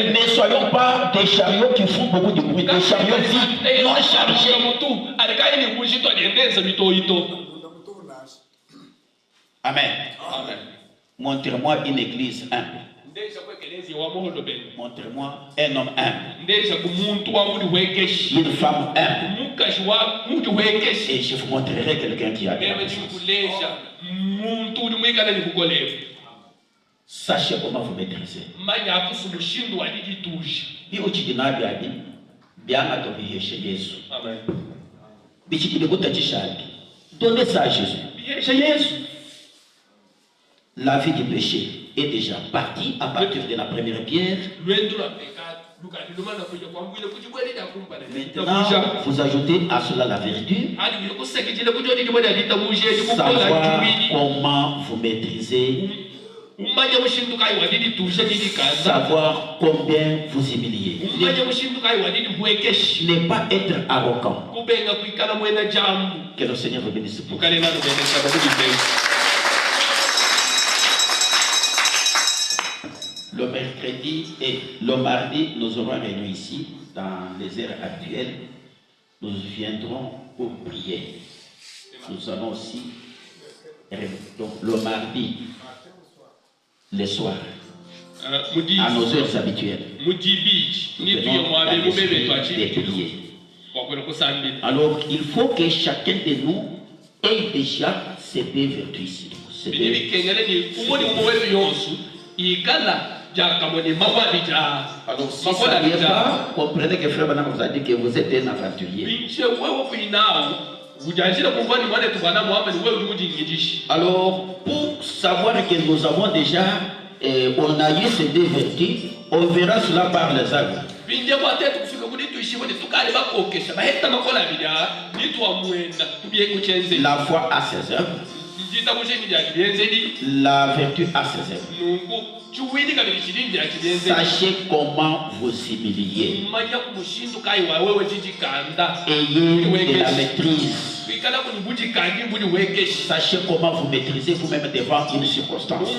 Ne soyons pas des chariots qui font beaucoup de bruit, des chariots vides, non chargés. Amen. Amen. Montrez-moi une église humble. Ndeja kwekelezi wamuholo bene. Montrez-moi un homme humble. Ndeja kumuntu wa mudi wekeshi. Une femme humble. Mukashi wa mudi wekeshi. Et je vous montrerai quelqu'un qui a bien. Muntu uri mwikana ni kukolewa. Sachez comment vous maîtriser. Manya akusu mushindu wa didi tuji. Bi uchidinabi abi bianga tobiheshe Yesu. Amen. Bichidine kutachishabi. Donnez ça à Jésus. Biheshe Yesu. La vie du péché est déjà partie à partir de la première pierre. Maintenant, vous ajoutez à cela la vertu. Savoir comment vous maîtrisez. Savoir combien vous humiliez. Ne pas être arrogant. Que le Seigneur vous bénisse pour vous. Le mercredi et le mardi, nous aurons réuni ici, dans les heures actuelles. Nous viendrons pour prier. Nous allons aussi, donc le mardi, le soir, à nos heures habituelles, nous venons des prier. Alors, il faut que chacun de nous ait déjà ces deux vertus ici. Alors, si ça ne vient pas, comprenez que Frère Branham vous a dit que vous êtes un aventurier. Alors, pour savoir que nous avons déjà, on a eu ces deux vertus, on verra cela par les œuvres. La foi a ses œuvres. La vertu a ses œuvres. Sachez comment vous humilier. Ayez de la maîtrise. Sachez comment vous maîtriser vous-même devant une circonstance.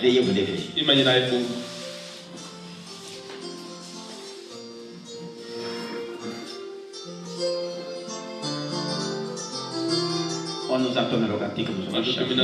Veuillez vous lever. On nous entend le cantique, nous allons chanter.